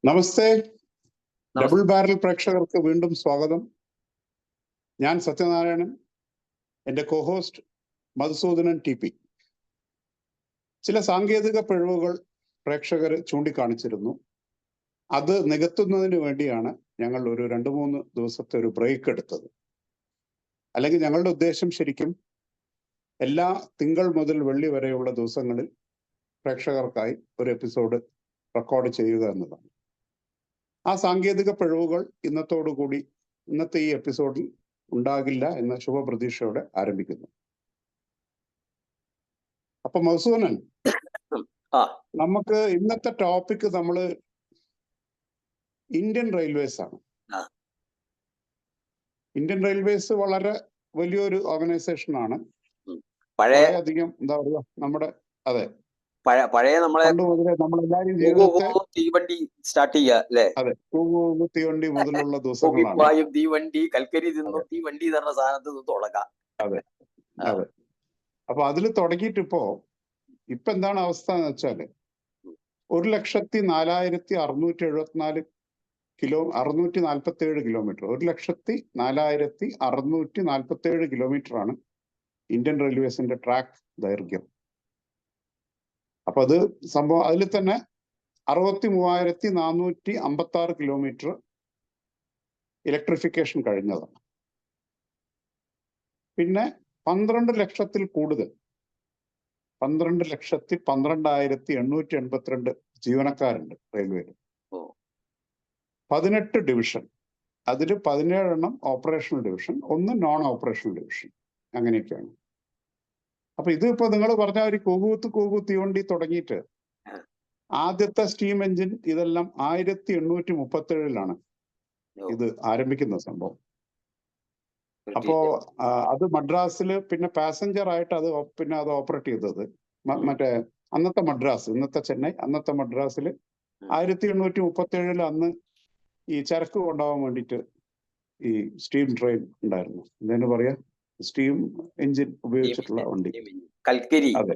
നമസ്തേ. Double നമസ്തേ. Barrel പ്രേക്ഷകർക്ക് വീണ്ടും സ്വാഗതം. ഞാൻ സത്യനാരായണൻ, എൻ്റെ കോഹോസ്റ്റ് മധുസൂദനൻ TP. ചില സാങ്കേതിക പിഴവുകൾ പ്രേക്ഷകർ ചൂണ്ടിക്കാണിച്ചിരുന്നു. അത് നികത്തുന്നതിന് വേണ്ടിയാണ് ഞങ്ങൾ ഒരു 2-3 ദിവസത്തെ ഒരു ബ്രേക്ക് എടുത്തത്. അല്ലെങ്കിൽ ഞങ്ങളുടെ ഉദ്ദേശം ശരിക്കും എല്ലാ തിങ്കൾ മുതൽ വെള്ളി വരെയുള്ള ദിവസങ്ങളിൽ പ്രേക്ഷകർക്കായി ഒരു എപ്പിസോഡ് റെക്കോർഡ് ചെയ്യുക എന്നതാണ്. ആ സാങ്കേതിക പിഴവുകൾ ഇന്നത്തെ ഈ എപ്പിസോഡിൽ ഉണ്ടാകില്ല എന്ന ശുഭപ്രതീക്ഷയോടെ ആരംഭിക്കുന്നു. അപ്പൊ മധുസൂദനൻ, നമുക്ക് ഇന്നത്തെ ടോപ്പിക് നമ്മള് ഇന്ത്യൻ റെയിൽവേസ് ആണ്. ഇന്ത്യൻ റെയിൽവേസ് വളരെ വലിയൊരു ഓർഗനൈസേഷൻ ആണ്. അധികം എന്താ പറയുക, നമ്മുടെ അതെ പഴയ നമ്മളെ നമ്മളെല്ലാരും ജീവിതത്തെ തീവണ്ടി സ്റ്റാർട്ട് ചെയ്യാ, അതെ തീവണ്ടി മുതലുള്ള ദിവസങ്ങളാണ്. തീവണ്ടി കൽക്കരി തിന്നു തീവണ്ടി പറഞ്ഞ സാധനത്തിൽ നിന്ന് തുടങ്ങാം. അതെ അതെ. അപ്പൊ അതിൽ തുടങ്ങിയിട്ട് ഇപ്പൊ എന്താണ് അവസ്ഥ എന്ന് വെച്ചാല് 1,04,674 കിലോമീറ്റർ 1,04,647 കിലോമീറ്റർ ആണ് ഇന്ത്യൻ റെയിൽവേസിന്റെ ട്രാക്ക് ദൈർഘ്യം. അപ്പൊ അത് സംഭവം അതിൽ തന്നെ 63,456 കിലോമീറ്റർ ഇലക്ട്രിഫിക്കേഷൻ കഴിഞ്ഞതാണ്. പിന്നെ 12 ലക്ഷത്തിൽ കൂടുതൽ 12,12,882 ജീവനക്കാരുണ്ട് റെയിൽവേയിൽ. 18 ഡിവിഷൻ, അതിൽ 17 operational division, 1 non operational division, അങ്ങനെയൊക്കെയാണ്. അപ്പൊ ഇതിപ്പോ നിങ്ങൾ പറഞ്ഞ ഒരു കൂകു തീവണ്ടി തുടങ്ങിയിട്ട് ആദ്യത്തെ സ്റ്റീം എഞ്ചിൻ ഇതെല്ലാം 1837 ഇത് ആരംഭിക്കുന്ന സംഭവം. അപ്പോ അത് മദ്രാസില് പിന്നെ പാസഞ്ചർ ആയിട്ട് അത് ഓപ്പറേറ്റ് ചെയ്തത് മറ്റേ അന്നത്തെ മദ്രാസ്, ഇന്നത്തെ ചെന്നൈ, അന്നത്തെ മദ്രാസില് 1837 അന്ന് ഈ ചരക്ക് കൊണ്ടുപോകാൻ വേണ്ടിയിട്ട് ഈ സ്റ്റീം ട്രെയിൻ ഉണ്ടായിരുന്നു. എന്താ പറയാ, സ്റ്റീം എഞ്ചിൻ ഉപയോഗിച്ചിട്ടുള്ള വണ്ടി. അതെ,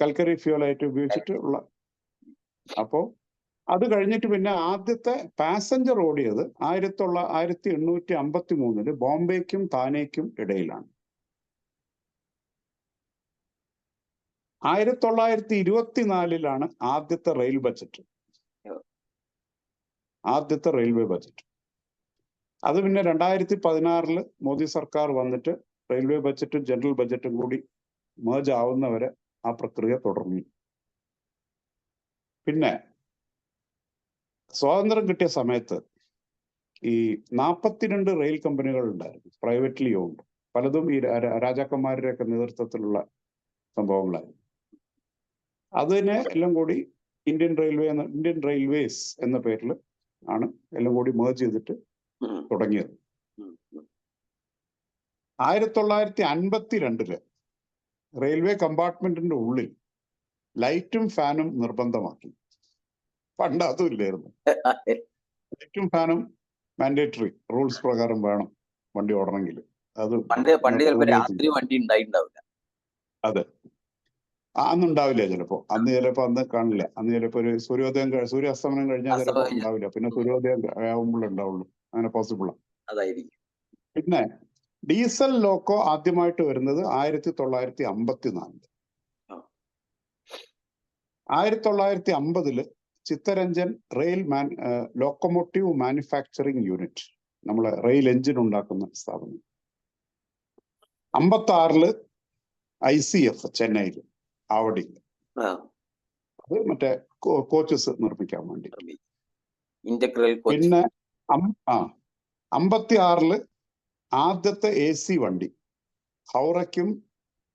കൽക്കരി ഫ്യൂൽ ആയിട്ട് ഉപയോഗിച്ചിട്ടുള്ള. അപ്പോ അത് കഴിഞ്ഞിട്ട് പിന്നെ ആദ്യത്തെ പാസഞ്ചർ ഓടിയത് 1853 ബോംബെക്കും താനേക്കും ഇടയിലാണ്. 1924 ആദ്യത്തെ റെയിൽവേ ബജറ്റ്. അത് പിന്നെ 2016 മോദി സർക്കാർ വന്നിട്ട് റെയിൽവേ ബജറ്റും ജനറൽ ബജറ്റും കൂടി മേജ് ആവുന്നവരെ ആ പ്രക്രിയ തുടർന്നു. പിന്നെ സ്വാതന്ത്ര്യം കിട്ടിയ സമയത്ത് ഈ 42 റെയിൽ കമ്പനികൾ ഉണ്ടായിരുന്നു, പ്രൈവറ്റ്ലി ഓൺഡ്. പലതും ഈ രാജാക്കന്മാരുടെയൊക്കെ നേതൃത്വത്തിലുള്ള സംഭവങ്ങളായിരുന്നു. അതിനെ എല്ലാം കൂടി ഇന്ത്യൻ റെയിൽവേസ് എന്ന പേരിൽ ആണ് എല്ലാം കൂടി മേജ് ചെയ്തിട്ട് തുടങ്ങിയത്. 1952 റെയിൽവേ കമ്പാർട്ട്മെന്റിന്റെ ഉള്ളിൽ ലൈറ്റും ഫാനും നിർബന്ധമാക്കി. പണ്ട് അതും ഇല്ലായിരുന്നു. ലൈറ്റും ഫാനും മാൻഡേറ്ററി റൂൾസ് പ്രകാരം വേണം വണ്ടി ഓടണമെങ്കിൽ. അത് അതെ, അന്നുണ്ടാവില്ല ചിലപ്പോ. അന്ന് കാണില്ല. അന്ന് ചിലപ്പോ ഒരു സൂര്യാസ്തമനം കഴിഞ്ഞാൽ ചിലപ്പോ ഉണ്ടാവില്ല. പിന്നെ സൂര്യോദയം ആവുമ്പോഴേ ഉണ്ടാവുള്ളൂ. അങ്ങനെ പോസിബിളാണ്. പിന്നെ ഡീസൽ ലോക്കോ ആദ്യമായിട്ട് വരുന്നത് 1954. 1950 ചിത്തരഞ്ജൻ ലോക്കോമോട്ടീവ് മാനുഫാക്ചറിങ് യൂണിറ്റ്, നമ്മളെ റെയിൽ എഞ്ചിൻ ഉണ്ടാക്കുന്ന സ്ഥാപനം. 56 ICF ചെന്നൈയിൽ, ആവടിയിൽ, അത് മറ്റേ കോച്ചസ് നിർമ്മിക്കാൻ വേണ്ടി. പിന്നെ 56 ആദ്യത്തെ AC വണ്ടി ഹൗറയ്ക്കും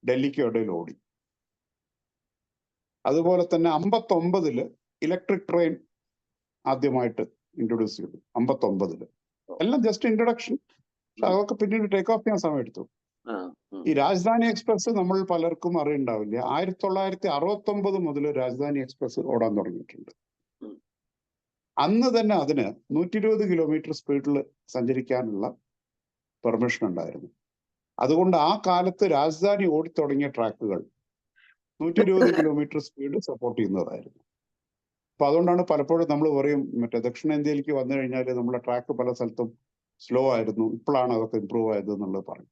ഡൽഹിക്കും ഇടയിൽ ഓടി. അതുപോലെ തന്നെ 59 ഇലക്ട്രിക് ട്രെയിൻ ആദ്യമായിട്ട് ഇൻട്രൊഡ്യൂസ് ചെയ്തു. 59 എല്ലാം ജസ്റ്റ് ഇൻട്രൊഡക്ഷൻ. അതൊക്കെ പിന്നീട് ടേക്ക് ഓഫ് ചെയ്യാൻ സമയം എടുത്തു. ഈ രാജധാനി എക്സ്പ്രസ് നമ്മൾ പലർക്കും അറിയുണ്ടാവില്ല. 1969 മുതൽ രാജധാനി എക്സ്പ്രസ് ഓടാൻ തുടങ്ങിയിട്ടുണ്ട്. അന്ന് തന്നെ അതിന് 120 കിലോമീറ്റർ സ്പീഡിൽ സഞ്ചരിക്കാനുള്ള പെർമിഷൻ ഉണ്ടായിരുന്നു. അതുകൊണ്ട് ആ കാലത്ത് രാജധാനി ഓടിത്തുടങ്ങിയ ട്രാക്കുകൾ 120 കിലോമീറ്റർ സ്പീഡ് സപ്പോർട്ട് ചെയ്യുന്നതായിരുന്നു. അപ്പൊ അതുകൊണ്ടാണ് പലപ്പോഴും നമ്മൾ പറയും മറ്റേ ദക്ഷിണേന്ത്യയിലേക്ക് വന്നു കഴിഞ്ഞാൽ നമ്മുടെ ട്രാക്ക് പല സ്ഥലത്തും സ്ലോ ആയിരുന്നു, ഇപ്പോഴാണ് അതൊക്കെ ഇമ്പ്രൂവ് ആയത് എന്നുള്ളത് പറയും.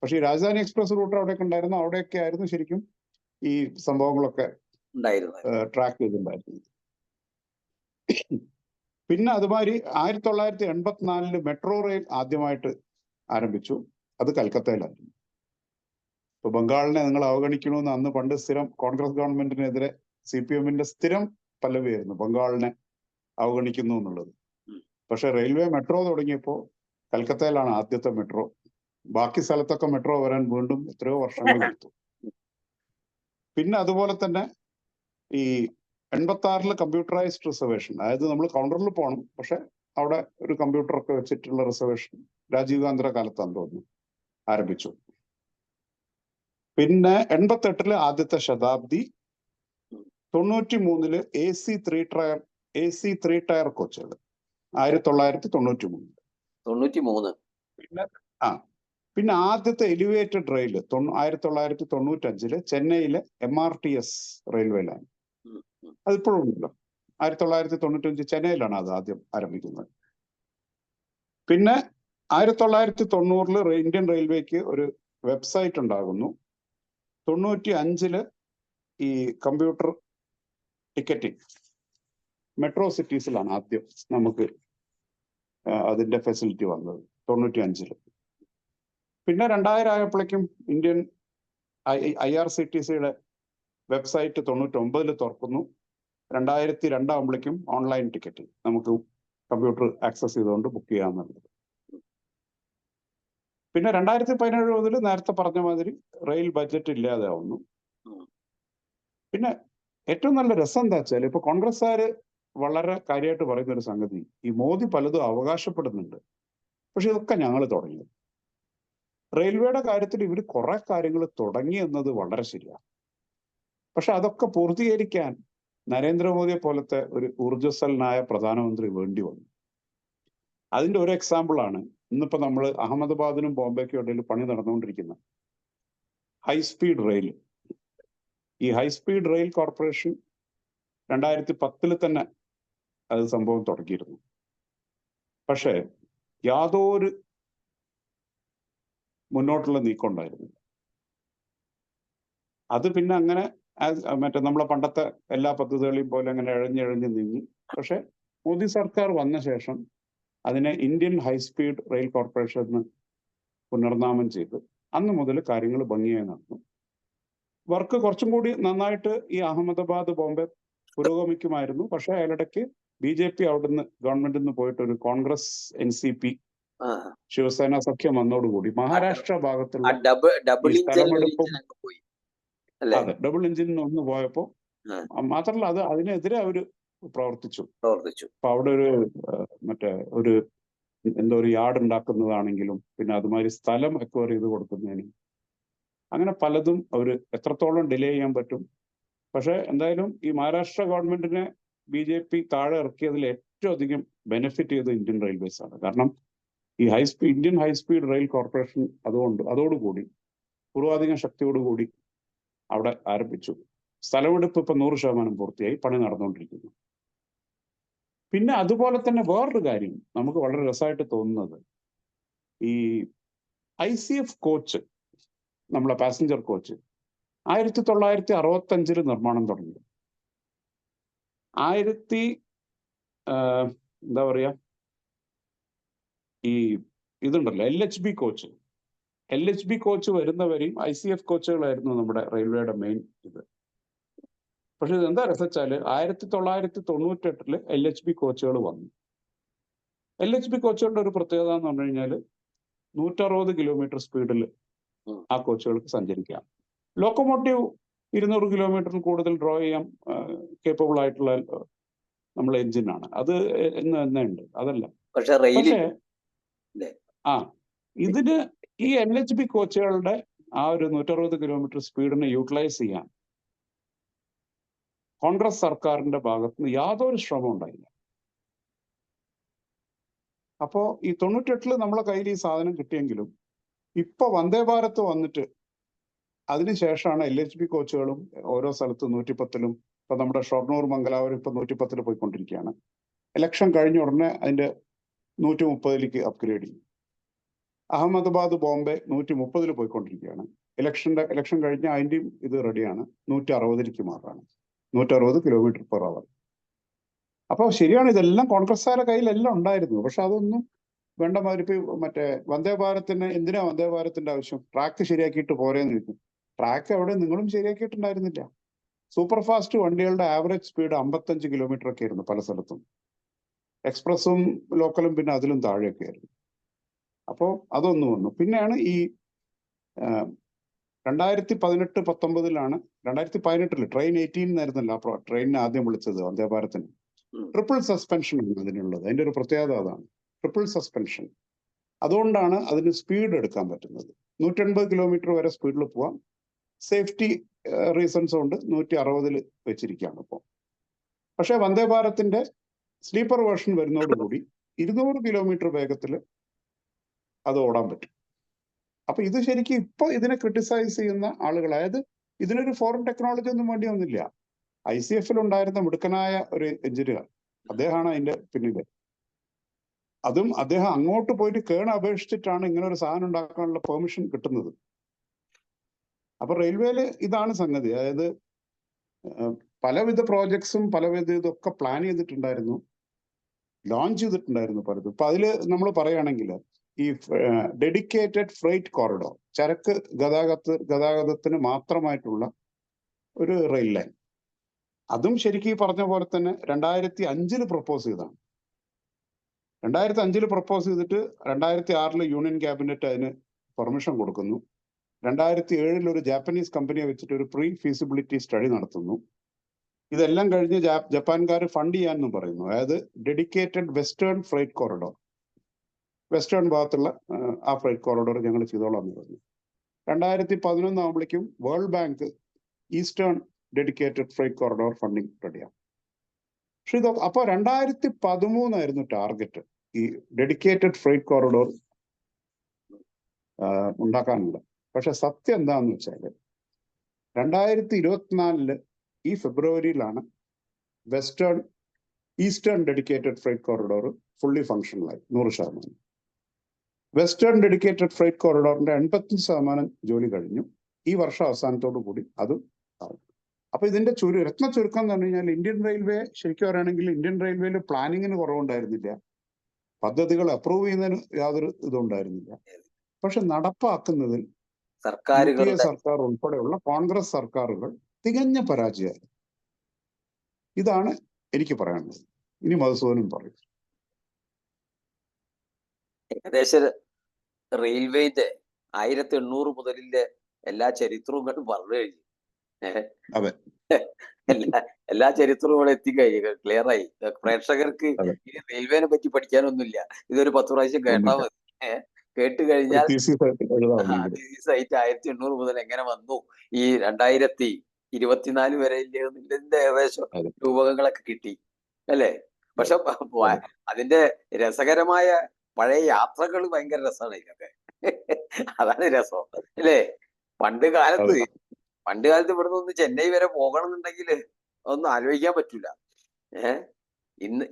പക്ഷെ ഈ രാജധാനി എക്സ്പ്രസ് റൂട്ട് അവിടെയൊക്കെ ഉണ്ടായിരുന്നു, അവിടെയൊക്കെ ആയിരുന്നു ശരിക്കും ഈ സംഭവങ്ങളൊക്കെ ട്രാക്ക് ചെയ്തിട്ടുണ്ടായിരുന്നു. പിന്നെ അതുമാതിരി 1984 മെട്രോ റെയിൽ ആദ്യമായിട്ട് ആരംഭിച്ചു. അത് കൽക്കത്തയിലായിരുന്നു. ഇപ്പൊ ബംഗാളിനെ നിങ്ങൾ അവഗണിക്കണമെന്ന് അന്ന് പണ്ട് സ്ഥിരം കോൺഗ്രസ് ഗവൺമെന്റിനെതിരെ CPM-ന്റെ സ്ഥിരം പല്ലവിയായിരുന്നു, ബംഗാളിനെ അവഗണിക്കുന്നു എന്നുള്ളത്. പക്ഷെ റെയിൽവേ മെട്രോ തുടങ്ങിയപ്പോൾ കൽക്കത്തയിലാണ് ആദ്യത്തെ മെട്രോ. ബാക്കി സ്ഥലത്തൊക്കെ മെട്രോ വരാൻ വീണ്ടും എത്രയോ വർഷങ്ങൾ എടുത്തു. പിന്നെ അതുപോലെ തന്നെ ഈ 86 കമ്പ്യൂട്ടറൈസ്ഡ് റിസർവേഷൻ, അതായത് നമ്മൾ കൗണ്ടറിൽ പോകണം, പക്ഷെ അവിടെ ഒരു കമ്പ്യൂട്ടറൊക്കെ വെച്ചിട്ടുള്ള റിസർവേഷൻ രാജീവ് ഗാന്ധിയുടെ കാലത്താന്ന് തോന്നുന്നു ആരംഭിച്ചു. പിന്നെ 88 ആദ്യത്തെ ശതാബ്ദി, 93 AC 3 ടയർ കോച്ചുകൾ 1993. പിന്നെ ആദ്യത്തെ എലിവേറ്റഡ് റെയിൽ 1995 ചെന്നൈയിലെ MRTS റെയിൽവേ ലൈൻ. അതിപ്പോഴും ഉണ്ടല്ലോ. 1995 ചെന്നൈയിലാണ് അത് ആദ്യം ആരംഭിക്കുന്നത്. പിന്നെ 1990 ഇന്ത്യൻ റെയിൽവേക്ക് ഒരു വെബ്സൈറ്റ് ഉണ്ടാകുന്നു. 95 ഈ കമ്പ്യൂട്ടർ ടിക്കറ്റിംഗ് മെട്രോ സിറ്റീസിലാണ് ആദ്യം നമുക്ക് അതിന്റെ ഫെസിലിറ്റി വന്നത്, 95. പിന്നെ 2000 ആയപ്പോഴേക്കും ഇന്ത്യൻ IRCTCയുടെ വെബ്സൈറ്റ് 99 തുറക്കുന്നു. 2002 ആകുമ്പോഴേക്കും ഓൺലൈൻ ടിക്കറ്റിംഗ് നമുക്ക് കമ്പ്യൂട്ടർ ആക്സസ് ചെയ്തുകൊണ്ട് ബുക്ക് ചെയ്യാമെന്നുള്ളത്. പിന്നെ 2017 മുതൽ നേരത്തെ പറഞ്ഞ മാതിരി റെയിൽ ബഡ്ജറ്റ് ഇല്ലാതെ ആവുന്നു. പിന്നെ ഏറ്റവും നല്ല രസം എന്താ വെച്ചാൽ ഇപ്പൊ കോൺഗ്രസ്സുകാര് വളരെ കാര്യമായിട്ട് പറയുന്ന ഒരു സംഗതി, ഈ മോദി പലതും അവകാശപ്പെടുന്നുണ്ട്, പക്ഷെ ഇതൊക്കെ ഞങ്ങൾ തുടങ്ങി. റെയിൽവേയുടെ കാര്യത്തിൽ ഇവർ കുറെ കാര്യങ്ങൾ തുടങ്ങി എന്നത് വളരെ ശരിയാണ്. പക്ഷെ അതൊക്കെ പൂർത്തീകരിക്കാൻ നരേന്ദ്രമോദിയെ പോലത്തെ ഒരു ഊർജ്ജസ്വലനായ പ്രധാനമന്ത്രി വേണ്ടി വന്നു. അതിന്റെ ഒരു എക്സാമ്പിളാണ് ഇന്നിപ്പോ നമ്മൾ അഹമ്മദാബാദിനും ബോംബെക്കും ഇടയിൽ പണി നടന്നുകൊണ്ടിരിക്കുന്ന ഹൈസ്പീഡ് റെയിൽ. ഈ ഹൈസ്പീഡ് റെയിൽ കോർപ്പറേഷൻ 2010 തന്നെ അത് സംഭവം തുടങ്ങിയിരുന്നു. പക്ഷേ യാതൊരു മുന്നോട്ടുള്ള നീക്കം ഉണ്ടായിരുന്നില്ല. അത് പിന്നെ അങ്ങനെ മറ്റേ നമ്മളെ പണ്ടത്തെ എല്ലാ പദ്ധതികളെയും പോലെ അങ്ങനെ ഇഴഞ്ഞിഴഞ്ഞ് നീങ്ങി. പക്ഷെ മോദി സർക്കാർ വന്ന ശേഷം അതിനെ ഇന്ത്യൻ ഹൈസ്പീഡ് റെയിൽ കോർപ്പറേഷൻ എന്ന് പുനർനാമം ചെയ്ത് അന്ന് മുതൽ കാര്യങ്ങൾ ഭംഗിയായി നടന്നു. വർക്ക് കുറച്ചും കൂടി നന്നായിട്ട് ഈ അഹമ്മദാബാദ് ബോംബെ പുരോഗമിക്കുമായിരുന്നു. പക്ഷെ അതിലിടയ്ക്ക് BJP അവിടുന്ന് ഗവൺമെന്റിൽ നിന്ന് പോയിട്ട് ഒരു കോൺഗ്രസ് NCP ശിവസേന സഖ്യം വന്നോടുകൂടി മഹാരാഷ്ട്ര ഭാഗത്തുള്ള സ്ഥലമെടുപ്പും അതെ ഡബിൾ എഞ്ചിൻ ഒന്ന് പോയപ്പോ മാത്രമല്ല അത് അതിനെതിരെ അവര് പ്രവർത്തിച്ചു. അപ്പൊ അവിടെ ഒരു മറ്റേ ഒരു എന്തോ ഒരു യാർഡ് ഉണ്ടാക്കുന്നതാണെങ്കിലും പിന്നെ അതുമാതിരി സ്ഥലം അക്വയർ ചെയ്ത് കൊടുക്കുന്നതിന് അങ്ങനെ പലതും അവര് എത്രത്തോളം ഡിലേ ചെയ്യാൻ പറ്റും. പക്ഷെ എന്തായാലും ഈ മഹാരാഷ്ട്ര ഗവൺമെന്റിനെ BJP താഴെ ഇറക്കിയതിൽ ഏറ്റവും അധികം ബെനിഫിറ്റ് ചെയ്ത് ഇന്ത്യൻ റെയിൽവേസ് ആണ്. കാരണം ഈ ഇന്ത്യൻ ഹൈസ്പീഡ് റെയിൽ കോർപ്പറേഷൻ അതോടുകൂടി പൂർവാധികം ശക്തിയോടുകൂടി അവിടെ ആരംഭിച്ചു. സ്ഥലമെടുപ്പ് ഇപ്പൊ 100% പൂർത്തിയായി, പണി നടന്നുകൊണ്ടിരിക്കുന്നു. പിന്നെ അതുപോലെ തന്നെ വേറൊരു കാര്യം നമുക്ക് വളരെ രസമായിട്ട് തോന്നുന്നത്, ഈ ICF കോച്ച്, നമ്മളെ പാസഞ്ചർ കോച്ച് 1965 നിർമ്മാണം തുടങ്ങി. എന്താ പറയാ ഈ ഇതുണ്ടല്ലോ LHB കോച്ച് വരുന്നവരെയും ICF കോച്ചുകളായിരുന്നു നമ്മുടെ റെയിൽവേയുടെ മെയിൻ ഇത്. പക്ഷെ ഇതെന്താ രസിച്ചാല് 1998 LHB കോച്ചുകൾ വന്നു. LHB കോച്ചുകളുടെ ഒരു പ്രത്യേകത എന്ന് പറഞ്ഞു കഴിഞ്ഞാൽ 160 കിലോമീറ്റർ സ്പീഡിൽ ആ കോച്ചുകൾക്ക് സഞ്ചരിക്കാം. ലോക്കോമോട്ടീവ് 200 കിലോമീറ്ററിൽ കൂടുതൽ ഡ്രോ ചെയ്യാൻ കേപ്പബിൾ ആയിട്ടുള്ള നമ്മളെ എഞ്ചിനാണ്. അത് തന്നെ ഉണ്ട്, അതല്ല. പക്ഷേ ഇതിന് ഈ LHB കോച്ചുകളുടെ ആ ഒരു 160 കിലോമീറ്റർ സ്പീഡിനെ യൂട്ടിലൈസ് ചെയ്യാൻ കോൺഗ്രസ് സർക്കാരിന്റെ ഭാഗത്ത് നിന്ന് യാതൊരു ശ്രമം ഉണ്ടായില്ല. അപ്പോ ഈ 98 നമ്മളെ കയ്യിൽ ഈ സാധനം കിട്ടിയെങ്കിലും ഇപ്പൊ വന്ദേ ഭാരത് വന്നിട്ട് അതിനുശേഷമാണ് LHB കോച്ചുകളും ഓരോ സ്ഥലത്ത് 110-ലും ഇപ്പൊ നമ്മുടെ ഷൊർണൂർ മംഗലാപുരം ഇപ്പൊ 110 പോയിക്കൊണ്ടിരിക്കുകയാണ്. ഇലക്ഷൻ കഴിഞ്ഞ ഉടനെ അതിന്റെ 130 അപ്ഗ്രേഡ് ചെയ്യും. അഹമ്മദാബാദ് ബോംബെ 130 പോയിക്കൊണ്ടിരിക്കുകയാണ്. ഇലക്ഷൻ കഴിഞ്ഞ അതിന്റെയും ഇത് റെഡിയാണ്, 160 മാറാണ്, 160 km/h. അപ്പൊ ശരിയാണ്, ഇതെല്ലാം കോൺഗ്രസ്സുകാരുടെ കയ്യിലെല്ലാം ഉണ്ടായിരുന്നു. പക്ഷെ അതൊന്നും വേണ്ട മാതിരി. ഇപ്പൊ മറ്റേ വന്ദേ ഭാരത്തിന് എന്തിനാ വന്ദേ ഭാരത്തിന്റെ ആവശ്യം? ട്രാക്ക് ശരിയാക്കിയിട്ട് പോരേന്ന് ചോദിക്കും. ട്രാക്ക് എവിടെ നിങ്ങളും ശരിയാക്കിയിട്ടുണ്ടായിരുന്നില്ല. സൂപ്പർ ഫാസ്റ്റ് വണ്ടികളുടെ ആവറേജ് സ്പീഡ് 55 km ഒക്കെ ആയിരുന്നു പല സ്ഥലത്തും. എക്സ്പ്രസും ലോക്കലും പിന്നെ അതിലും താഴെയൊക്കെ ആയിരുന്നു. അപ്പോൾ അതൊന്നും വന്നു. പിന്നെയാണ് ഈ 2018-19 2018 ട്രെയിൻ 18 എന്നായിരുന്നല്ലോ ആ ട്രെയിനിനെ ആദ്യം വിളിച്ചത് വന്ദേ ഭാരത്തിന്. ട്രിപ്പിൾ സസ്പെൻഷൻ ആണ് അതിനുള്ളത്. അതിന്റെ ഒരു പ്രത്യേകത അതാണ്, ട്രിപ്പിൾ സസ്പെൻഷൻ. അതുകൊണ്ടാണ് അതിന് സ്പീഡ് എടുക്കാൻ പറ്റുന്നത്. 180 km വരെ സ്പീഡിൽ പോവാം. സേഫ്റ്റി റീസൺസ് കൊണ്ട് 160 വെച്ചിരിക്കുകയാണ് ഇപ്പോൾ. പക്ഷെ വന്ദേ ഭാരത്തിന്റെ സ്ലീപ്പർ വേർഷൻ വരുന്നതോടുകൂടി 200 km വേഗത്തിൽ അത് ഓടാൻ പറ്റും. അപ്പൊ ഇത് ശരിക്കും ഇപ്പൊ ഇതിനെ ക്രിട്ടിസൈസ് ചെയ്യുന്ന ആളുകൾ, അതായത് ഇതിനൊരു ഫോറിൻ ടെക്നോളജി ഒന്നും വേണ്ടി വന്നില്ല. ICF ഉണ്ടായിരുന്ന മിടുക്കനായ ഒരു എഞ്ചിനീയർ, അദ്ദേഹമാണ് അതിന്റെ പിന്നില്. അതും അദ്ദേഹം അങ്ങോട്ട് പോയിട്ട് അപേക്ഷിച്ചിട്ടാണ് ഇങ്ങനെ ഒരു സാധനം ഉണ്ടാക്കാനുള്ള പെർമിഷൻ കിട്ടുന്നത്. അപ്പൊ റെയിൽവേയില് ഇതാണ് സംഗതി. അതായത് പലവിധ പ്രോജക്ട്സും പലവിധ ഇതൊക്കെ പ്ലാൻ ചെയ്തിട്ടുണ്ടായിരുന്നു, ലോഞ്ച് ചെയ്തിട്ടുണ്ടായിരുന്നു പലതും. ഇപ്പൊ അതില് നമ്മൾ പറയുകയാണെങ്കിൽ ഈ ഡെഡിക്കേറ്റഡ് ഫ്രൈറ്റ് കോറിഡോർ, ചരക്ക് ഗതാഗതത്തിന് മാത്രമായിട്ടുള്ള ഒരു റെയിൽ ലൈൻ, അതും ശരിക്കും ഈ പറഞ്ഞ പോലെ തന്നെ 2005 പ്രപ്പോസ് ചെയ്തതാണ്. 2005 പ്രപ്പോസ് ചെയ്തിട്ട് 2006 യൂണിയൻ ക്യാബിനറ്റ് അതിന് പെർമിഷൻ കൊടുക്കുന്നു. 2007 ഒരു ജാപ്പനീസ് കമ്പനിയെ വെച്ചിട്ട് ഒരു പ്രീ ഫീസിബിലിറ്റി സ്റ്റഡി നടത്തുന്നു. ഇതെല്ലാം കഴിഞ്ഞ് ജപ്പാൻകാർ ഫണ്ട് ചെയ്യാമെന്നും പറയുന്നു. അതായത് dedicated western freight corridor, western ഭാഗത്തുള്ള ആ ഫ്രൈറ്റ് കോറിഡോർ ഞങ്ങൾ ചെയ്തോളാം എന്ന് പറഞ്ഞു. 2011 ആകുമ്പോഴേക്കും world bank eastern dedicated freight corridor funding റെഡിയാണ്. പക്ഷെ ഇതൊക്കെ അപ്പൊ 2013 ആയിരുന്നു ടാർഗറ്റ് ഈ ഡെഡിക്കേറ്റഡ് ഫ്രൈറ്റ് കോറിഡോർ ഉണ്ടാക്കാനുള്ളത്. പക്ഷെ സത്യം എന്താണെന്ന് വെച്ചാൽ 2024 ഈ ഫെബ്രുവരിയിലാണ് eastern dedicated freight corridor fully ഫങ്ഷണലായി 100%. വെസ്റ്റേൺ ഡെഡിക്കേറ്റഡ് ഫ്രൈറ്റ് കോറിഡോറിന്റെ 85% ജോലി കഴിഞ്ഞു. ഈ വർഷം അവസാനത്തോടു കൂടി അതും ആവും. അപ്പൊ ഇതിന്റെ രത്ന ചുരുക്കം എന്ന് പറഞ്ഞു കഴിഞ്ഞാൽ, ഇന്ത്യൻ റെയിൽവേ ശരിക്കും പറയുകയാണെങ്കിൽ ഇന്ത്യൻ റെയിൽവേയിൽ പ്ലാനിങ്ങിന് കുറവുണ്ടായിരുന്നില്ല, പദ്ധതികൾ അപ്രൂവ് ചെയ്യുന്നതിന് യാതൊരു ഇതുണ്ടായിരുന്നില്ല. പക്ഷെ നടപ്പാക്കുന്നതിൽ UPA സർക്കാർ ഉൾപ്പെടെയുള്ള കോൺഗ്രസ് സർക്കാരുകൾ തികഞ്ഞ പരാജയമായിരുന്നു. ഇതാണ് എനിക്ക് പറയാനുള്ളത്. ഇനി മധുസൂദനും പറയും. ഏകദേശം റെയിൽവേന്റെ 1800 മുതലിന്റെ എല്ലാ ചരിത്രവും കണ്ട് പറഞ്ഞു കഴിഞ്ഞു. അതെ, എല്ലാ ചരിത്രവും ഇവിടെ എത്തിക്കഴിഞ്ഞു, ക്ലിയർ ആയി. പ്രേക്ഷകർക്ക് ഈ റെയിൽവേനെ പറ്റി പഠിക്കാനൊന്നുമില്ല, ഇതൊരു 10 പ്രാവശ്യം കേട്ടാ മതി. കേട്ട് കഴിഞ്ഞാൽ 1800 മുതൽ എങ്ങനെ വന്നു, ഈ 2024 വരെ ഇതിന്റെ ഏകദേശം രൂപകങ്ങളൊക്കെ കിട്ടി അല്ലേ. പക്ഷെ അതിന്റെ രസകരമായ പഴയ യാത്രകൾ ഭയങ്കര രസമാണ് ഇതൊക്കെ. അതാണ് രസം അല്ലേ. പണ്ട് കാലത്ത് ഇവിടുന്ന് ഒന്ന് ചെന്നൈ വരെ പോകണം എന്നുണ്ടെങ്കിൽ ഒന്നും ആലോചിക്കാൻ പറ്റൂല.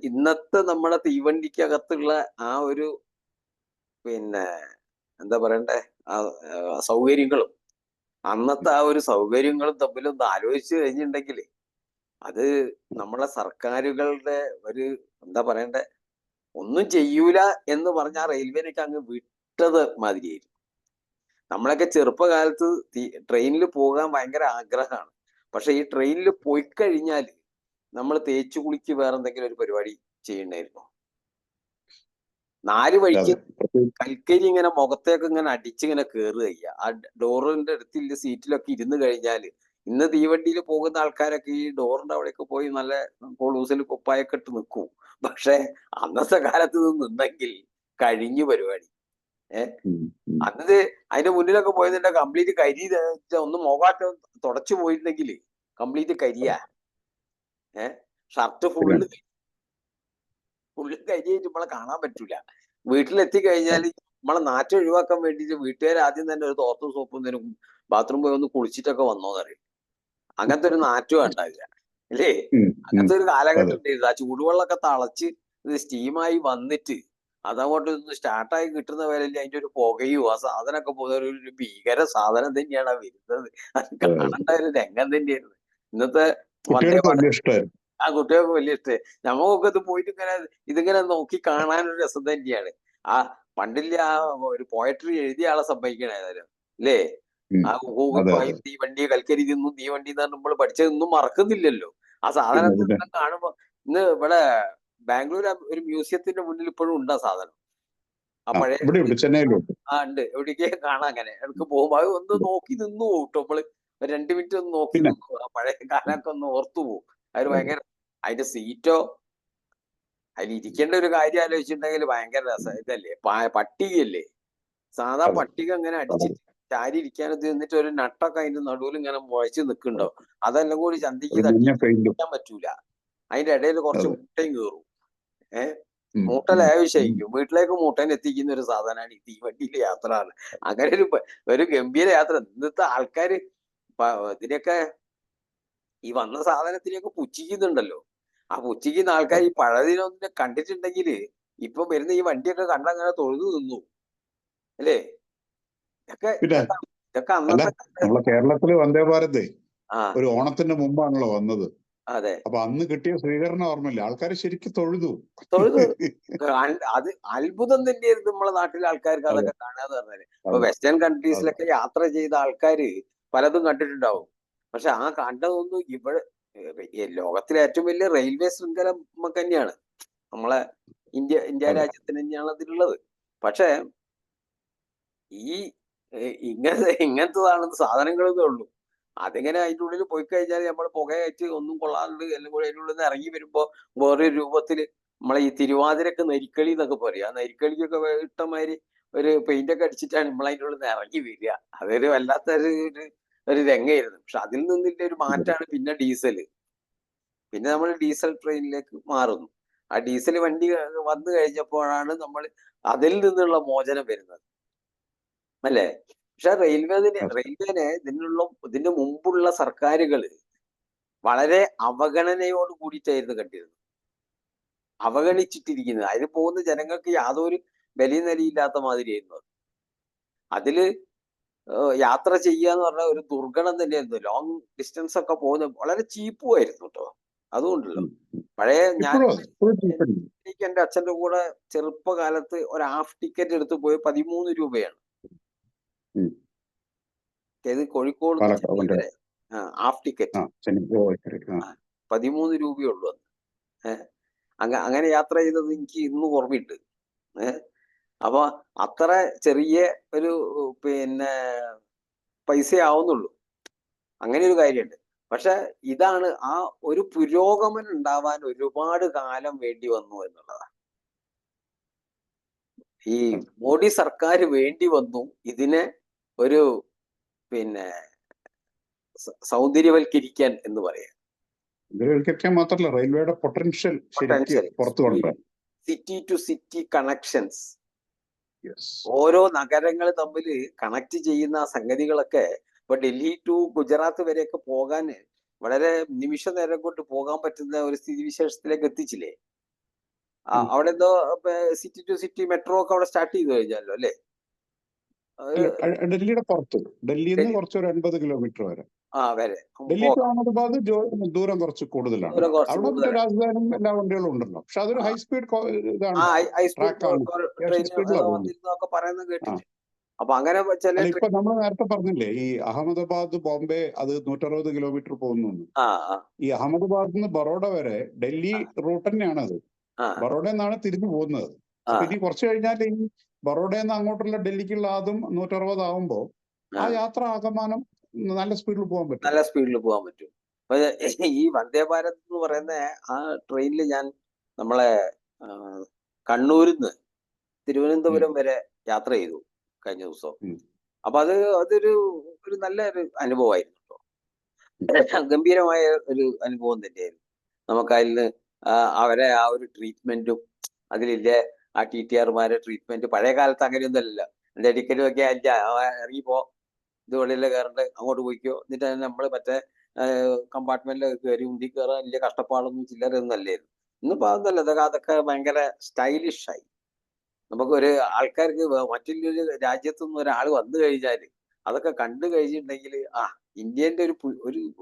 ഇന്നത്തെ നമ്മുടെ തീവണ്ടിക്കകത്തുള്ള ആ ഒരു പിന്നെ എന്താ പറയണ്ടേ ആ സൗകര്യങ്ങളും അന്നത്തെ ആ ഒരു സൗകര്യങ്ങളും തമ്മിലൊന്ന് ആലോചിച്ച് കഴിഞ്ഞിട്ടുണ്ടെങ്കിൽ അത് നമ്മളെ സർക്കാരുകളുടെ ഒരു എന്താ പറയണ്ടേ, ഒന്നും ചെയ്യൂല എന്ന് പറഞ്ഞാൽ റെയിൽവേനൊക്കെ അങ്ങ് വിട്ടത് മാതിരിയായിരുന്നു. നമ്മളൊക്കെ ചെറുപ്പകാലത്ത് ട്രെയിനിൽ പോകാൻ ഭയങ്കര ആഗ്രഹമാണ്. പക്ഷെ ഈ ട്രെയിനിൽ പോയി കഴിഞ്ഞാൽ നമ്മൾ തേച്ചു കുളിക്ക് വേറെ എന്തെങ്കിലും ഒരു പരിപാടി ചെയ്യണ്ടായിരുന്നു. 4 വഴിക്ക് കൽക്കരി ഇങ്ങനെ മുഖത്തേക്ക് ഇങ്ങനെ അടിച്ചിങ്ങനെ കയറുക ചെയ്യുക. ആ ഡോറിന്റെ അടുത്തുള്ള സീറ്റിലൊക്കെ ഇരുന്ന് കഴിഞ്ഞാല്, ഇന്ന് തീവണ്ടിയിൽ പോകുന്ന ആൾക്കാരൊക്കെ ഈ ഡോറിന്റെ അവിടെയൊക്കെ പോയി നല്ല കൊളൂസിൽ കുപ്പായൊക്കെ ഇട്ട് നിൽക്കും. പക്ഷെ അന്നത്തെ കാലത്ത് ഇത് നിന്നെങ്കിൽ കഴിഞ്ഞു പരിപാടി. അന്നത് അതിന്റെ മുന്നിലൊക്കെ പോയതിന്റെ കംപ്ലീറ്റ് കരി ഒന്ന് മുഖാറ്റ തുടച്ചു പോയിരുന്നെങ്കിൽ കംപ്ലീറ്റ് കരിയാ. ഷർട്ട് ഫുള്ള് കരിയായിട്ട് നമ്മളെ കാണാൻ പറ്റൂല. വീട്ടിലെത്തി കഴിഞ്ഞാൽ നമ്മളെ നാറ്റം ഒഴിവാക്കാൻ വേണ്ടിയിട്ട് വീട്ടുകാർ ആദ്യം തന്നെ ഒരു തോർത്തും സോപ്പും തരും, ബാത്റൂം പോയി ഒന്ന് കുളിച്ചിട്ടൊക്കെ വന്നോന്നറിയും. അങ്ങനത്തെ ഒരു നാറ്റവും ഉണ്ടാവില്ല. അല്ലേ? ഉം, അങ്ങനത്തെ ഒരു കാലഘട്ടം അതെ. ഉണ്ടായിരുന്നു. ആ ചൂടുവെള്ളമൊക്കെ തളച്ച് ഇത് സ്റ്റീമായി വന്നിട്ട് അതങ്ങോട്ട് ഒന്ന് സ്റ്റാർട്ടായി കിട്ടുന്ന വരെ അതിന്റെ ഒരു പുകയും ആ സാധനമൊക്കെ ഒരു ഭീകര സാധനം തന്നെയാണ് ആ വരുന്നത്. അത് അതെ, കാണേണ്ട അതെ. ഒരു രംഗം തന്നെയായിരുന്നു. ഇന്നത്തെ വന്ദേ കുട്ടികൾക്ക് ഭാരത് വലിയ ഇഷ്ടമായിരുന്നു. ആ കുട്ടികൾക്ക് വലിയ ഇഷ്ടമായി. നമുക്കൊക്കെ ഇത് പോയിട്ട് ഇതിങ്ങനെ നോക്കി കാണാനൊരു രസം തന്നെയാണ്. ആ പണ്ടില്ല ആ ഒരു പോയട്രി എഴുതിയ ആളെ സമ്മതിക്കണേ ഏതായാലും അല്ലേ? ഉം, ആ അതെ, അതെ. തീവണ്ടി കൽക്കരി തിന്നും തീവണ്ടി എന്ന് നമ്മൾ പഠിച്ചതൊന്നും മറക്കുന്നില്ലല്ലോ. ആ പിന്നെ സാധനത്തെ പിന്നെ കാണുമ്പോ ഇന്ന് ഇവിടെ ബാംഗ്ലൂർ ഒരു മ്യൂസിയത്തിന്റെ മുന്നിൽ ഇപ്പോഴും ഉണ്ട് ആ സാധനം. ആ ആ പഴയ ഇവിടെ ഉണ്ട്, ചെന്നൈയിലുണ്ട്. ആ ഉണ്ട്. എവിടേക്ക് കാണാം അങ്ങനെ. ഇടയ്ക്ക് പോകുമ്പോ അത് ഒന്ന് നോക്കി നിന്ന് പോകും ട്ടോ നമ്മള്. ഒരു 2 മിനിറ്റ് ഒന്ന് നോക്കി പിന്നെ നിന്നു. ആ പഴയ കാലമൊക്കെ ഒന്ന് ഓർത്തു പോകും. അത് അതെ, ഭയങ്കര അതിന്റെ സീറ്റോ അതിൽ ഇരിക്കേണ്ട ഒരു കാര്യം ആലോചിച്ചിട്ടുണ്ടെങ്കിൽ ഭയങ്കര രസം ഇതല്ലേ പട്ടികയല്ലേ? സാധാ അതെ, പട്ടിക ഇങ്ങനെ അതെ. അടിച്ചിട്ട് ചാരി ഇരിക്കാനത് എന്നിട്ട് ഒരു നട്ടൊക്കെ അതിന്റെ നടുവിൽ ഇങ്ങനെ മുഴച്ച് നിൽക്കുന്നുണ്ടാവും. അതെല്ലാം കൂടി ചന്തിക്ക് ഒരു തട്ടി മഞ്ഞ പെയിന്റും. ഇരിക്കാൻ പറ്റൂല. അതിന്റെ ഇടയിൽ കുറച്ച് അതെ. മുട്ടയും കയറും. ഏഹ് ഉം, മൂട്ട ഉം, ഉം. ലാവിഷായിരിക്കും. വീട്ടിലേക്ക് മൂട്ടേനെ എത്തിക്കുന്ന ഒരു സാധനമാണ് ഈ തീവണ്ടിയിലെ യാത്ര. അങ്ങനെ ഒരു ഗംഭീര യാത്ര. ഇന്നത്തെ ആൾക്കാര് ഇതിനൊക്കെ ഈ വന്ന സാധനത്തിനെയൊക്കെ പുച്ഛിക്കുന്നുണ്ടല്ലോ. ആ പുച്ഛിക്കുന്ന ആൾക്കാർ ഈ പഴയതിനൊന്നിനെ കണ്ടിട്ടുണ്ടെങ്കിൽ ഇപ്പൊ വരുന്ന ഈ വണ്ടിയൊക്കെ കണ്ടങ്ങനെ തൊഴുതു നിന്നു. അല്ലേ? ഇതൊക്കെ പിന്നെ ഇതൊക്കെ ഇതൊക്കെ അല്ല, അന്നത്തെ നമ്മളെ കേരളത്തില് വന്ദേ ഭാരതേ ആ ഒരു ഓണത്തിന്റെ മുമ്പാണല്ലോ വന്നത്. അതെ. അപ്പൊ അന്ന് കിട്ടിയ സ്വീകരണം ഓർമ്മയില്ല, ആൾക്കാർ ശരിക്കും തൊഴുതു. തൊഴുതു. അത് അത്ഭുതം തന്നെയായിരുന്നു നമ്മളെ നാട്ടിലെ ആൾക്കാർക്ക് അതെ, അതൊക്കെ കാണാന്ന് പറഞ്ഞാല്. ഇപ്പൊ അതെ, വെസ്റ്റേൺ അതെ. കൺട്രീസിലൊക്കെ യാത്ര ചെയ്ത ആൾക്കാര് പലതും കണ്ടിട്ടുണ്ടാവും. പക്ഷെ ആ കണ്ടതൊന്നും ഇവിടെ ലോകത്തിലെ ഏറ്റവും വലിയ റെയിൽവേ ശൃംഖല നമുക്ക് തന്നെയാണ്. നമ്മളെ ഇന്ത്യ അതെ. രാജ്യത്തിന് തന്നെയാണ് അതിലുള്ളത്. പക്ഷെ ഈ ഇങ്ങനത്തതാണ് സാധനങ്ങളെന്നേ ഉള്ളൂ. അതിങ്ങനെ അതിന്റെ ഉള്ളിൽ പോയി കഴിഞ്ഞാൽ നമ്മൾ പുകയായിട്ട് ഒന്നും കൊള്ളാണ്ട് എല്ലാം കൂടി അതിന്റെ ഉള്ളിൽ നിന്ന് ഇറങ്ങി വരുമ്പോ വേറൊരു രൂപത്തില് നമ്മളെ ഈ തിരുവാതിരക്ക് നരിക്കളി എന്നൊക്കെ പറയും. ആ നരിക്കളിക്കൊക്കെ ഇട്ടമാതിരി ഒരു പെയിന്റ് ഒക്കെ അടിച്ചിട്ടാണ് നമ്മൾ അതിന്റെ ഉള്ളിൽ നിന്ന് ഇറങ്ങി വരിക. അതൊരു വല്ലാത്ത ഒരു രംഗമായിരുന്നു. പക്ഷെ അതിൽ നിന്നിട്ട് ഒരു മാറ്റാണ് പിന്നെ ഡീസല്. പിന്നെ നമ്മൾ ഡീസൽ ട്രെയിനിലേക്ക് മാറുന്നു. ആ ഡീസൽ വണ്ടി വന്നു കഴിഞ്ഞപ്പോഴാണ് നമ്മൾ അതിൽ നിന്നുള്ള മോചനം വരുന്നത്. അല്ലേ? പക്ഷെ അതെ. റെയിൽവേനെ ഇതിന്റെ മുമ്പുള്ള സർക്കാരുകള് വളരെ അവഗണനയോട് കൂടിയിട്ടായിരുന്നു കണ്ടിരുന്നത്. അവഗണിച്ചിട്ടിരിക്കുന്നത്. അതിന് പോകുന്ന ജനങ്ങൾക്ക് യാതൊരു വിലയും നിലയില്ലാത്ത മാതിരിയായിരുന്നു അത്. അതില് യാത്ര ചെയ്യാന്ന് പറഞ്ഞാൽ ഒരു ദുർഘടം തന്നെയായിരുന്നു. ലോങ് ഡിസ്റ്റൻസ് ഒക്കെ പോകുന്നത് വളരെ ചീപ്പും ആയിരുന്നു ട്ടോ. അതുകൊണ്ടല്ലോ. ഉം, ഉം. പഴയ ഞാൻ ഇപ്പോഴും അതെ, ഇപ്പോഴും ചീത്തന്നെ. എനിക്ക് എന്റെ അച്ഛന്റെ കൂടെ ചെറുപ്പകാലത്ത് ഒരു ഹാഫ് ടിക്കറ്റ് എടുത്ത് പോയി 13 രൂപയാണ്. ഉം. ഏത് കോഴിക്കോട് നിന്ന് പാലക്കാട് ചെന്നൈ മറ്റേ വരെ. Half ticket. ചെന്നൈ, ഓ ശരി. ആ. ആ 13 രൂപയേ ഉള്ളൂ അന്ന്. ഏഹ് അങ്ങനെ യാത്ര ചെയ്തത് എനിക്ക് ഇന്നും ഓർമ്മയുണ്ട്. ഏഹ് അപ്പൊ അത്ര ചെറിയ ഒരു പിന്നെ പൈസ ആവുന്നുള്ളൂ. അങ്ങനെ ഒരു കാര്യമുണ്ട്. പക്ഷെ ഇതാണ് ആ ഒരു പുരോഗമനം ഉണ്ടാവാൻ ഒരുപാട് കാലം വേണ്ടി വന്നു എന്നുള്ളതാണ്. ഈ അതെ. മോഡി സർക്കാർ വേണ്ടി വന്നു ഇതിനെ ഒരു പിന്നെ സൗന്ദര്യവൽക്കരിക്കാൻ എന്ന് പറയാം. ഇതിലൊരിക്കൽ മാത്രമല്ല, റെയിൽവേയുടെ പൊട്ടൻഷ്യൽ ശരിക്ക് പൊട്ടൻഷ്യൽ പുറത്തു കൊണ്ടുവരാൻ. City to city connections yes. ഓരോ നഗരങ്ങൾ തമ്മിൽ കണക്ട് ചെയ്യുന്ന സംഗതികളൊക്കെ ഇപ്പൊ ഡൽഹി ടു ഗുജറാത്ത് വരെയൊക്കെ പോകാൻ വളരെ നിമിഷ നേരം കൊണ്ട് പോകാൻ പറ്റുന്ന ഒരു സ്ഥിതിവിശേഷത്തിലേക്ക് എത്തിച്ചില്ലേ? അവിടെ എന്തോ സിറ്റി ടു സിറ്റി മെട്രോ ഒക്കെ അവിടെ സ്റ്റാർട്ട് ചെയ്തു കഴിഞ്ഞല്ലോ അല്ലേ? അല്ല, ഡൽഹിയുടെ പുറത്ത്, ഡൽഹിയിൽ നിന്ന് കുറച്ച് ഒരു 80 കിലോമീറ്റർ വരെ. വരെ ഡൽഹി ടു പോകാം. അഹമ്മദാബാദ് ദൂരം കുറച്ച് കൂടുതലാണ്. ദൂരം കുറച്ച് അവിടെ മറ്റേ കൂടുതലാണ്. രാജധാനിയും എല്ലാ വണ്ടികളും ഉണ്ടല്ലോ. പക്ഷെ അതൊരു ഹൈ സ്പീഡ് ഇതാണ്, ഹൈസ്പീഡ് ട്രാക്കാണ്. അത്യാവശ്യം ട്രെയിൻ സ്പീഡിലാണ് പോകുന്നത്. വന്നിരുന്നൊക്കെ പറയുന്നത് ആ. കേട്ടിട്ട്. അപ്പൊ അങ്ങനെ ചില അല്ല, ഇപ്പൊ ട്രെയിൻ നമ്മൾ നേരത്തെ പറഞ്ഞില്ലേ ഈ അഹമ്മദാബാദ് ബോംബെ അത് 160 കിലോമീറ്റർ പോകുന്നു. ആ ഈ അഹമ്മദാബാദിൽ നിന്ന് ബറോഡ വരെ ഡൽഹി റൂട്ട് തന്നെയാണ് അത്. ആ ബറോഡയിൽ നിന്നാണ് തിരിഞ്ഞു പോകുന്നത്. ആ അപ്പൊ ഇനി കുറച്ച് കഴിഞ്ഞാൽ ഈ ബറോഡയിൽ നിന്ന് അങ്ങോട്ടുള്ള ഡൽഹിക്കുള്ള അതും 160 ആവുമ്പോൾ ആ ആ യാത്ര ആകമാനം നല്ല സ്പീഡിൽ പോകാൻ പറ്റും. നല്ല സ്പീഡിൽ പോകാൻ പറ്റും. അപ്പൊ ഈ വന്ദേ ഭാരത് എന്ന് പറയുന്ന ആ ട്രെയിനിൽ ഞാൻ നമ്മളെ ആ, കണ്ണൂരിൽ നിന്ന് ഉം, തിരുവനന്തപുരം വരെ യാത്ര ചെയ്തു കഴിഞ്ഞ ദിവസം. ഉം, അപ്പൊ അതൊരു ഒരു നല്ലൊരു അനുഭവമായിരുന്നു കേട്ടോ. ഉം. ഗംഭീരമായ ഒരു അനുഭവം തന്നെയായിരുന്നു. നമുക്ക് അതിൽ നിന്ന് അവരെ ആ ഒരു ട്രീറ്റ്മെന്റും അതിലില്ലേ ആ TTRമാരെ ട്രീറ്റ്മെന്റ് പഴയ കാലത്ത് അങ്ങനെയൊന്നും അല്ലല്ലോ. എന്താ ടിക്കറ്റ് ഒക്കെ ഇറങ്ങിപ്പോ ഇതുവഴിയല്ലേ കയറേണ്ടത്, അങ്ങോട്ട് പോയിക്കോ. എന്നിട്ട് നമ്മൾ മറ്റേ കമ്പാർട്ട്മെന്റിൽ കയറി ഉന്തി കയറാൻ വലിയ കഷ്ടപ്പാടൊന്നും ചില്ലറൊന്നും അല്ലായിരുന്നു. ഇന്നിപ്പോ അതൊന്നല്ല, അതൊക്കെ ഭയങ്കര സ്റ്റൈലിഷ് ആയി. നമുക്കൊരു ആൾക്കാർക്ക് മറ്റുള്ളൊരു രാജ്യത്തു നിന്ന് ഒരാൾ വന്നു കഴിഞ്ഞാൽ അതൊക്കെ കണ്ടു കഴിഞ്ഞിട്ടുണ്ടെങ്കിൽ ഇന്ത്യന്റെ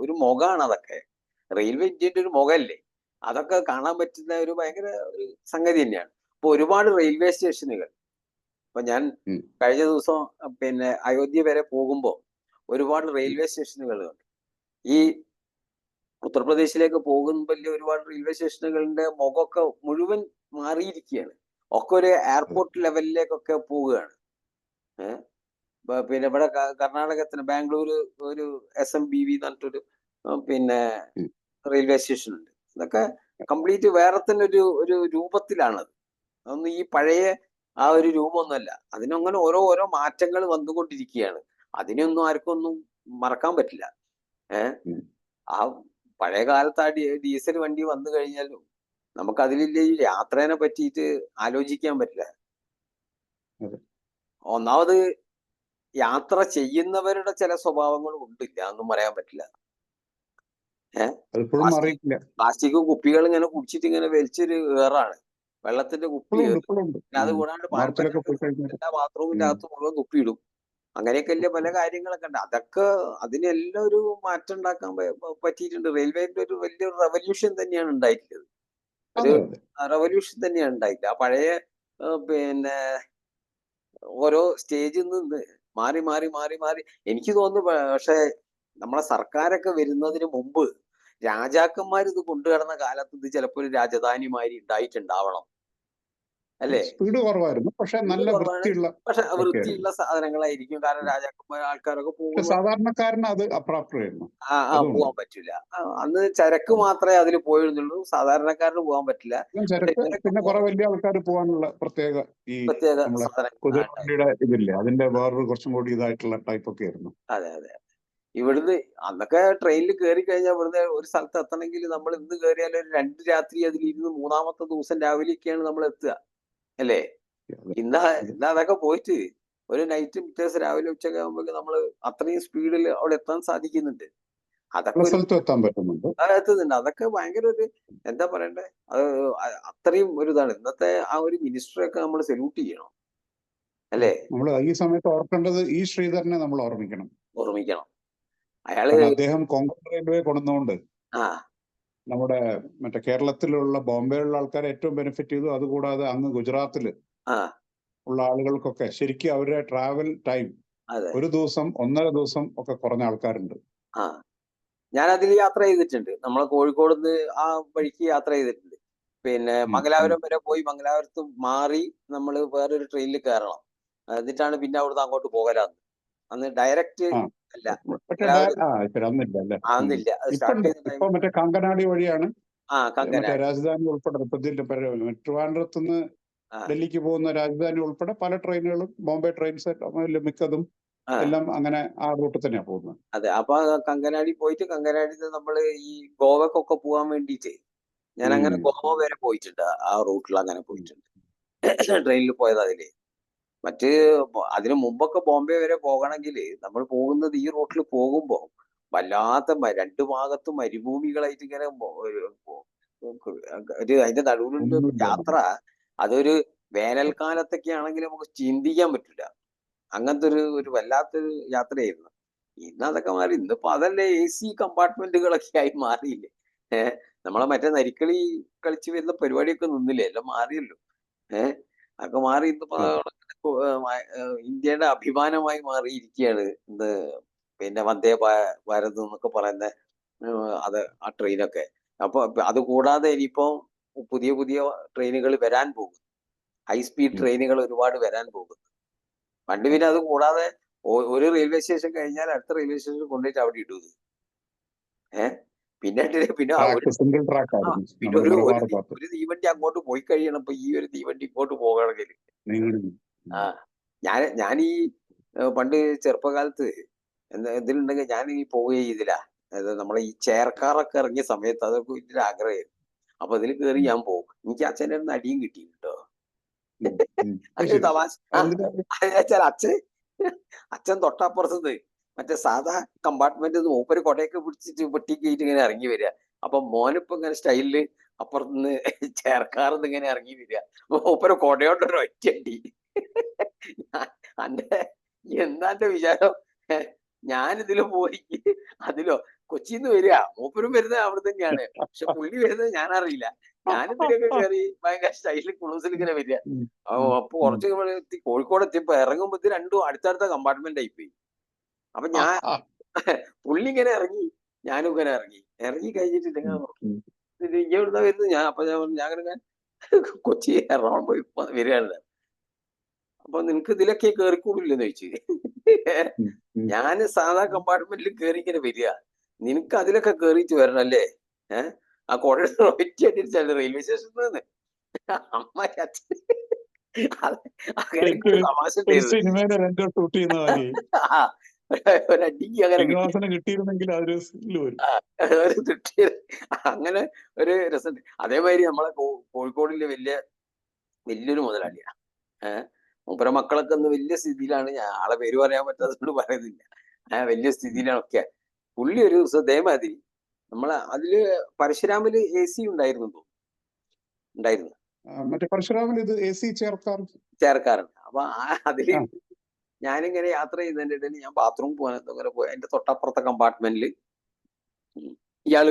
ഒരു മുഖമാണ് അതൊക്കെ. റെയിൽവേ ഇന്ത്യന്റെ ഒരു മുഖമല്ലേ, അതൊക്കെ കാണാൻ പറ്റുന്ന ഒരു ഭയങ്കര ഒരു സംഗതി തന്നെയാണ്. ഇപ്പൊ ഒരുപാട് റെയിൽവേ സ്റ്റേഷനുകൾ, ഇപ്പൊ ഞാൻ കഴിഞ്ഞ ദിവസം പിന്നെ അയോധ്യ വരെ പോകുമ്പോൾ ഒരുപാട് റെയിൽവേ സ്റ്റേഷനുകളുണ്ട്. ഈ ഉത്തർപ്രദേശിലേക്ക് പോകുമ്പോൾ ഒരുപാട് റെയിൽവേ സ്റ്റേഷനുകളുടെ മുഖമൊക്കെ മുഴുവൻ മാറിയിരിക്കുകയാണ്. ഒക്കെ ഒരു എയർപോർട്ട് ലെവലിലേക്കൊക്കെ പോവുകയാണ്. പിന്നെ ഇവിടെ കർണാടകത്തിന് ബാംഗ്ലൂര് ഒരു SMBV എന്ന് പറഞ്ഞിട്ടൊരു പിന്നെ റെയിൽവേ സ്റ്റേഷൻ ഉണ്ട്. ഇതൊക്കെ കംപ്ലീറ്റ് വേറെ തന്നെ ഒരു രൂപത്തിലാണത്. അതൊന്നും ഈ പഴയ ആ ഒരു രൂപമൊന്നുമല്ല. അതിനങ്ങനെ ഓരോ മാറ്റങ്ങൾ വന്നുകൊണ്ടിരിക്കുകയാണ്. അതിനൊന്നും ആർക്കും ഒന്നും മറക്കാൻ പറ്റില്ല. ആ പഴയ കാലത്ത് ആ ഡീസൽ വണ്ടി വന്നു കഴിഞ്ഞാലും നമുക്ക് അതിലില്ല ഈ യാത്രേനെ പറ്റിയിട്ട് ആലോചിക്കാൻ പറ്റില്ല. ഒന്നാമത് യാത്ര ചെയ്യുന്നവരുടെ ചില സ്വഭാവങ്ങളും ഉണ്ടില്ല എന്നും പറയാൻ പറ്റില്ല. പ്ലാസ്റ്റിക് കുപ്പികൾ ഇങ്ങനെ കുടിച്ചിട്ട് ഇങ്ങനെ വലിച്ചൊരു ഏറാണ്. വെള്ളത്തിന്റെ കുപ്പി അത് കൂടാണ്ട് എല്ലാ ബാത്റൂമിന്റെ അകത്ത് മുഴുവൻ കുപ്പിയിടും. അങ്ങനെയൊക്കെ വലിയ പല കാര്യങ്ങളൊക്കെ ഉണ്ട്. അതൊക്കെ അതിനെല്ലാം ഒരു മാറ്റം ഉണ്ടാക്കാൻ പറ്റിയിട്ടുണ്ട്. റെയിൽവേന്റെ ഒരു വലിയൊരു റെവല്യൂഷൻ തന്നെയാണ് ഉണ്ടായിട്ടുള്ളത്. ഒരു റെവല്യൂഷൻ തന്നെയാണ് ഉണ്ടായിട്ടില്ല. ആ പഴയ പിന്നെ ഓരോ സ്റ്റേജിൽ നിന്ന് മാറി മാറി മാറി മാറി എനിക്ക് തോന്നുന്നു. പക്ഷെ നമ്മളെ സർക്കാരൊക്കെ വരുന്നതിന് മുമ്പ് രാജാക്കന്മാർ ഇത് കൊണ്ടുവരുന്ന കാലത്ത് ഇത് ചിലപ്പോൾ ഒരു രാജധാനിമാരി ഉണ്ടായിട്ടുണ്ടാവണം, അല്ലേ? സ്പീഡ് കുറവായിരുന്നു, പക്ഷെ നല്ല വൃത്തിയുള്ള സാധനങ്ങളായിരിക്കും. കാരണം രാജാക്കന്മാർ ആൾക്കാരൊക്കെ പോകും, സാധാരണക്കാരന് അത് അപ്രാപ്തമായിരുന്നു. പോകാൻ പറ്റില്ല. അന്ന് ചരക്ക് മാത്രമേ അതിൽ പോയിരുന്നുള്ളൂ, സാധാരണക്കാരന് പോകാൻ പറ്റില്ല. പിന്നെ കുറെ വലിയ ആൾക്കാർ പോകാനുള്ള പ്രത്യേക കുതിരവണ്ടിയുടെ ഇതില്ലേ, അതിന്റെ വേറൊരു കുറച്ചും കൂടി ഇതായിട്ടുള്ള ടൈപ്പ് ഒക്കെ ആയിരുന്നു. അതെ അതെ. ഇവിടുന്ന് അന്നൊക്കെ ട്രെയിനിൽ കയറി കഴിഞ്ഞാൽ ഇവിടുന്ന് ഒരു സ്ഥലത്ത് എത്തണമെങ്കിൽ നമ്മൾ ഇന്ന് കയറിയാൽ ഒരു 2 രാത്രി അതിലിരുന്ന് 3-ാമത്തെ ദിവസം രാവിലെയൊക്കെയാണ് നമ്മൾ എത്തുക, അല്ലേ? ഇന്ന് അതൊക്കെ പോയിട്ട് ഒരു നൈറ്റ് പിറ്റേ ദിവസം രാവിലെ ഉച്ചയൊക്കെ ആകുമ്പോൾ നമ്മൾ അത്രയും സ്പീഡിൽ അവിടെ എത്താൻ സാധിക്കുന്നുണ്ട്. അതൊക്കെ എത്തുന്നുണ്ട്. അതൊക്കെ ഭയങ്കര ഒരു എന്താ പറയണ്ടേ, അത് അത്രയും ഒരു ഇതാണ്. ഇന്നത്തെ ആ ഒരു മിനിസ്റ്ററൊക്കെ നമ്മൾ സല്യൂട്ട് ചെയ്യണം, അല്ലേ? നമ്മൾ ഈ സമയത്ത് ഓർക്കേണ്ടത് ഈ ശ്രീധരനെ നമ്മൾ ഓർമ്മിക്കണം. അയാള് അദ്ദേഹം കൊങ്കൺ റെയിൽവേ കൊണ്ടുവന്നുകൊണ്ട് നമ്മുടെ മറ്റേ കേരളത്തിലുള്ള ബോംബെയിലുള്ള ആൾക്കാരെ ഏറ്റവും ബെനിഫിറ്റ് ചെയ്തു. അതുകൂടാതെ അങ്ങ് ഗുജറാത്തില് ഉള്ള ആളുകൾക്കൊക്കെ ശരിക്കും അവരുടെ ട്രാവൽ ടൈം 1 ദിവസം 1.5 ദിവസം ഒക്കെ കുറഞ്ഞ ആൾക്കാരുണ്ട്. ഞാൻ അതിൽ യാത്ര ചെയ്തിട്ടുണ്ട്. നമ്മളെ കോഴിക്കോട് നിന്ന് ആ വഴിക്ക് യാത്ര ചെയ്തിട്ടുണ്ട്. പിന്നെ മംഗലാപുരം വരെ പോയി മംഗലാപുരത്ത് മാറി നമ്മൾ വേറൊരു ട്രെയിനിൽ കയറണം. എന്നിട്ടാണ് പിന്നെ അവിടുന്ന് അങ്ങോട്ട് പോകലാന്ന്. അന്ന് ഡയറക്റ്റ് അല്ല, അന്നില്ല. ഇപ്പൊ മറ്റേ കങ്കനാടി വഴിയാണ് രാജധാനി ഉൾപ്പെടെ ട്രിവാൻഡ്രത്തുനിന്ന് ഡൽഹിക്ക് പോകുന്ന രാജധാനി ഉൾപ്പെടെ പല ട്രെയിനുകളും ബോംബെ ട്രെയിൻസ് മിക്കതും എല്ലാം അങ്ങനെ ആ റൂട്ടിൽ തന്നെയാണ് പോകുന്നത്. അതെ. അപ്പൊ കങ്കനാടി പോയിട്ട് കങ്കനാടിന്ന് നമ്മള് ഈ ഗോവക്കൊക്കെ പോകാൻ വേണ്ടിയിട്ട് ഞാൻ അങ്ങനെ ഗോവ വരെ പോയിട്ടുണ്ട്. ആ റൂട്ടിൽ അങ്ങനെ പോയിട്ടുണ്ട്, ട്രെയിനിൽ പോയത് അതില്. മറ്റ് അതിനു മുമ്പൊക്കെ ബോംബെ വരെ പോകണമെങ്കിൽ നമ്മൾ പോകുന്നത് ഈ റൂട്ടിൽ പോകുമ്പോൾ വല്ലാത്ത 2 ഭാഗത്തും മരുഭൂമികളായിട്ട് ഇങ്ങനെ അതിന്റെ നടുവിലുള്ള യാത്ര. അതൊരു വേനൽക്കാലത്തൊക്കെ ആണെങ്കിൽ നമുക്ക് ചിന്തിക്കാൻ പറ്റില്ല. അങ്ങനത്തെ ഒരു വല്ലാത്തൊരു യാത്രയായിരുന്നു. ഇന്ന് അതൊക്കെ മാറി. ഇന്നിപ്പോ അതല്ലേ AC കമ്പാർട്ട്മെന്റുകളൊക്കെ ആയി മാറിയില്ലേ? നമ്മളെ മറ്റേ നരിക്കളി കളിച്ചു വരുന്ന പരിപാടിയൊക്കെ നിന്നില്ലേ? എല്ലാം മാറിയല്ലോ. അതൊക്കെ മാറി. ഇന്നിപ്പോ ഇന്ത്യയുടെ അഭിമാനമായി മാറിയിരിക്കുകയാണ് ഇന്ന് പിന്നെ വന്ദേ ഭാരത് എന്നൊക്കെ പറയുന്ന ആ ട്രെയിനൊക്കെ. അപ്പൊ അത് കൂടാതെ ഇനിയിപ്പോ പുതിയ പുതിയ ട്രെയിനുകൾ വരാൻ പോകും. ഹൈസ്പീഡ് ട്രെയിനുകൾ ഒരുപാട് വരാൻ പോകുന്നു. പണ്ട് പിന്നെ അത് കൂടാതെ ഒരു റെയിൽവേ സ്റ്റേഷൻ കഴിഞ്ഞാൽ അടുത്ത റെയിൽവേ സ്റ്റേഷനിൽ കൊണ്ടുപോയിട്ട് അവിടെ ഇടുന്നത്. പിന്നെ ഒരു തീവണ്ടി അങ്ങോട്ട് പോയി കഴിയണം. ഇപ്പൊ ഈ ഒരു തീവണ്ടി ഇങ്ങോട്ട് പോകണമെങ്കിൽ ഞാൻ ഈ പണ്ട് ചെറുപ്പകാലത്ത് എന്തിനുണ്ടെങ്കിൽ ഞാൻ ഈ പോവുകയും ചെയ്തില്ല. നമ്മളെ ഈ ചെയർക്കാറൊക്കെ ഇറങ്ങിയ സമയത്ത് അതൊക്കെ വലിയൊരു ആഗ്രഹമായിരുന്നു. അപ്പൊ അതിൽ കയറി ഞാൻ പോകും. എനിക്ക് അച്ഛൻ്റെ അടുത്ത് അടിയും കിട്ടിയിട്ടോ. അങ്ങനെ തമാശ. അച്ഛൻ തൊട്ടപ്പുറത്തുനിന്ന് മറ്റേ സാധാ കമ്പാർട്ട്മെന്റ് മൂപ്പര് കൊടയൊക്കെ പിടിച്ചിട്ട് വെട്ടിക്കേറ്റ് ഇങ്ങനെ ഇറങ്ങി വരിക. അപ്പൊ മോനിപ്പോ ഇങ്ങനെ സ്റ്റൈലില് അപ്പുറത്തുനിന്ന് ചേർക്കാറുന്ന് ഇങ്ങനെ ഇറങ്ങി വരിക. മൂപ്പര് കൊടയോണ്ടൊരു ഒറ്റയടി. അന്റെ എന്താന്റെ വിചാരം? ഞാനിതില് പോയി അതിലോ കൊച്ചിന്ന് വരിക, മൂപ്പരും വരുന്നത് അവിടെ തന്നെയാണ്, പക്ഷെ പുള്ളി വരുന്നത് ഞാൻ അറിയില്ല. ഞാനിതിലൊക്കെ കയറി ഭയങ്കര സ്റ്റൈലിൽ കുളൂസിൽ ഇങ്ങനെ വരിക. അപ്പൊ കുറച്ച് എത്തി കോഴിക്കോട് എത്തിയപ്പോ ഇറങ്ങുമ്പോ ഇത് രണ്ടും അടുത്തടുത്ത കമ്പാർട്ട്മെന്റ് ആയിപ്പോയി. അപ്പൊ ഞാൻ പുള്ളി ഇങ്ങനെ ഇറങ്ങി, ഞാനും ഇങ്ങനെ ഇറങ്ങി കഴിഞ്ഞിട്ട് ഇങ്ങനെ നോക്കി, ഇത് ഇവിടുന്ന് വരുന്നത്. അപ്പൊ ഞാൻ പറഞ്ഞു, ഞാൻ കൊച്ചി എറണാകുളം പോയി വരികയാണ്. അപ്പൊ നിനക്ക് ഇതിലൊക്കെ കേറിക്കൂടില്ലെന്ന് ചോദിച്ചു. ഞാൻ സാധാ കമ്പാർട്ട്മെന്റിൽ കയറി ഇങ്ങനെ വരിക, നിനക്ക് അതിലൊക്കെ കേറിയിട്ട് വരണല്ലേ? ആ കുഴ ഒറ്റയടിച്ചാണ് റെയിൽവേ സ്റ്റേഷനിൽ നിന്ന്. അമ്മ അങ്ങനെ തമാശ സിനിമയിലെ രംഗം ഷൂട്ട് ചെയ്യുന്ന മാതിരി ഒരടിക്ക് അങ്ങനെ ശ്രീനിവാസന് കിട്ടിയിരുന്നെങ്കിൽ അതൊരു സ്കില്ല് വരും. ഒരു തുട്ടി അങ്ങനെ ഒരു രസമുണ്ട്. അതേമാതിരി നമ്മളെ കോഴിക്കോടിലെ വലിയൊരു മുതലാളിയാ. മൂപ്പര മക്കളൊക്കെ ഒന്ന് വലിയ സ്ഥിതിയിലാണ്. ഞാൻ ആളെ പേര് പറയാൻ പറ്റാത്തതുകൊണ്ട് പറയുന്നില്ല. വലിയ സ്ഥിതിയിലാണൊക്കെ. പുള്ളി ഒരു ദിവസം ഇതേമാതിരി നമ്മളെ അതില് പരശുരാമില് AC ഉണ്ടായിരുന്നു. മറ്റേ പരശുരാമിൽ ഇത് AC ചേർക്കാറുണ്ട്. അപ്പൊ അതില് ഞാനിങ്ങനെ യാത്ര ചെയ്തതിന്റെ ഇടയിൽ ഞാൻ ബാത്റൂം പോകാൻ അങ്ങനെ പോയി. അതിന്റെ തൊട്ടപ്പുറത്തെ കമ്പാർട്ട്മെന്റിൽ ഇയാള്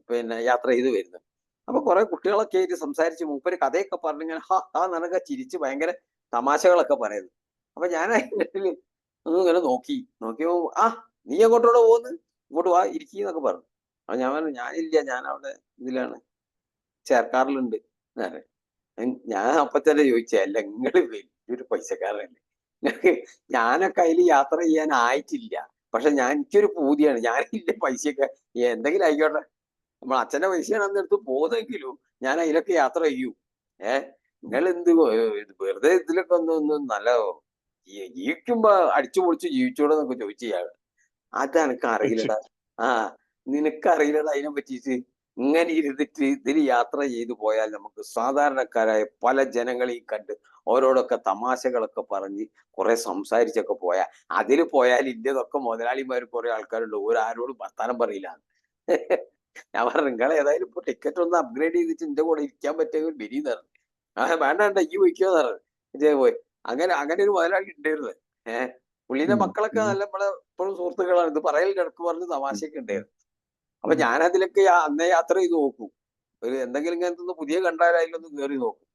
പിന്നെ യാത്ര ചെയ്ത് വരുന്നു. അപ്പൊ കുറെ കുട്ടികളൊക്കെ ആയിട്ട് സംസാരിച്ച് മൂപ്പര് കഥയൊക്കെ പറഞ്ഞിങ്ങനെ നനക ചിരിച്ച് ഭയങ്കര തമാശകളൊക്കെ പറയുന്നു. അപ്പൊ ഞാൻ അതിന്റെ ഇങ്ങനെ നോക്കിയപ്പോ നീ എങ്ങോട്ടോടെ പോകുന്നു, ഇങ്ങോട്ട് വാ ഇരിക്കുന്നൊക്കെ പറഞ്ഞു. അപ്പൊ ഞാൻ പറഞ്ഞു, ഞാനില്ല, ഞാൻ അവിടെ ഇതിലാണ്, ചേർക്കാറിലുണ്ട്. ഞാൻ അപ്പൊ തന്നെ ചോദിച്ചേ, അല്ല നിങ്ങള് വലിയൊരു പൈസക്കാരനല്ലേ, ഞാനൊക്കെ അതിൽ യാത്ര ചെയ്യാൻ ആയിട്ടില്ല, പക്ഷെ എനിക്കൊരു പൂതിയാണ്, ഞാനില്ല പൈസയൊക്കെ എന്തെങ്കിലും ആയിക്കോട്ടെ, നമ്മൾ അച്ഛന്റെ പൈസയാണ് അന്നെടുത്ത് പോകുന്നെങ്കിലും ഞാൻ അതിലൊക്കെ യാത്ര ചെയ്യൂ. നിങ്ങൾ എന്ത് വെറുതെ ഇതിലൊക്കെ ഒന്ന് നല്ല ജീവിക്കുമ്പോ അടിച്ചു പൊളിച്ച് ജീവിച്ചോടെന്നൊക്കെ ചോദിച്ചു ഇയാള്. അത് എനിക്ക് അറിയില്ലടാ. നിനക്കറിയില്ലടാ അതിനെ പറ്റിയിട്ട്. ഇങ്ങനെ ഇരുന്നിട്ട് ഇതിൽ യാത്ര ചെയ്തു പോയാൽ നമുക്ക് സാധാരണക്കാരായ പല ജനങ്ങളെയും കണ്ട് ഓരോടൊക്കെ തമാശകളൊക്കെ പറഞ്ഞ് കുറെ സംസാരിച്ചൊക്കെ പോയാൽ അതിൽ പോയാൽ ഇന്ത്യതൊക്കെ മുതലാളിമാർ കുറെ ആൾക്കാരുണ്ട്, ഒരാരോടും വർത്താനം പറയില്ല. ഞാൻ പറഞ്ഞു, നിങ്ങൾ ഏതായാലും ഇപ്പൊ ടിക്കറ്റ് ഒന്ന് അപ്ഗ്രേഡ് ചെയ്തിട്ട് എന്റെ കൂടെ ഇരിക്കാൻ പറ്റുമെങ്കിൽ വരീന്ന് പറഞ്ഞു. വേണ്ട ഈ വയ്ക്കോന്ന് പറഞ്ഞു. പോയി അങ്ങനെ ഒരു മുതലാളി ഉണ്ടായിരുന്നു. പുള്ളിന്റെ മക്കളൊക്കെ നല്ല നമ്മളെ ഇപ്പോഴും സുഹൃത്തുക്കളാണ്. ഇത് പറയൽ ഇടക്ക് പറഞ്ഞ് തമാശയൊക്കെ ഉണ്ടായിരുന്നു. അപ്പൊ ഞാൻ അതിലൊക്കെ അന്നേ യാത്ര ചെയ്ത് നോക്കും. ഒരു എന്തെങ്കിലും ഇങ്ങനത്തെ പുതിയ കണ്ടാൽ അതിലൊന്ന് കയറി നോക്കും.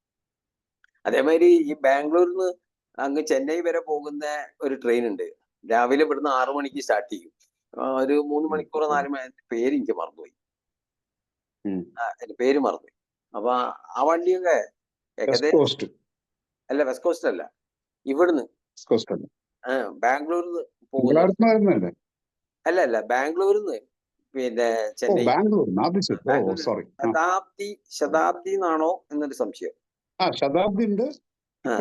അതേമാതിരി ഈ ബാംഗ്ലൂരിൽ നിന്ന് അങ്ങ് ചെന്നൈ വരെ പോകുന്ന ഒരു ട്രെയിൻ ഉണ്ട്. രാവിലെ ഇവിടുന്ന് 6 മണിക്ക് സ്റ്റാർട്ട് ചെയ്യും. ഒരു 3 മണിക്കൂർ 4 മണി. പേര് എനിക്ക് മറന്നുപോയി. എന്റെ പേര് മറന്നുപോയി. അപ്പൊ ആ വണ്ടിയൊക്കെ ഏകദേശം അല്ല, വെസ്റ്റ് കോസ്റ്റ് അല്ല, ഇവിടുന്ന് ബാംഗ്ലൂരിൽ പോകുന്നത്. അല്ല ബാംഗ്ലൂരിൽ നിന്ന് പിന്നെ ചെന്നൈ ശതാബ്ദി എന്നാണോ എന്നൊരു സംശയം. ശതാബ്ദി ഉണ്ട്,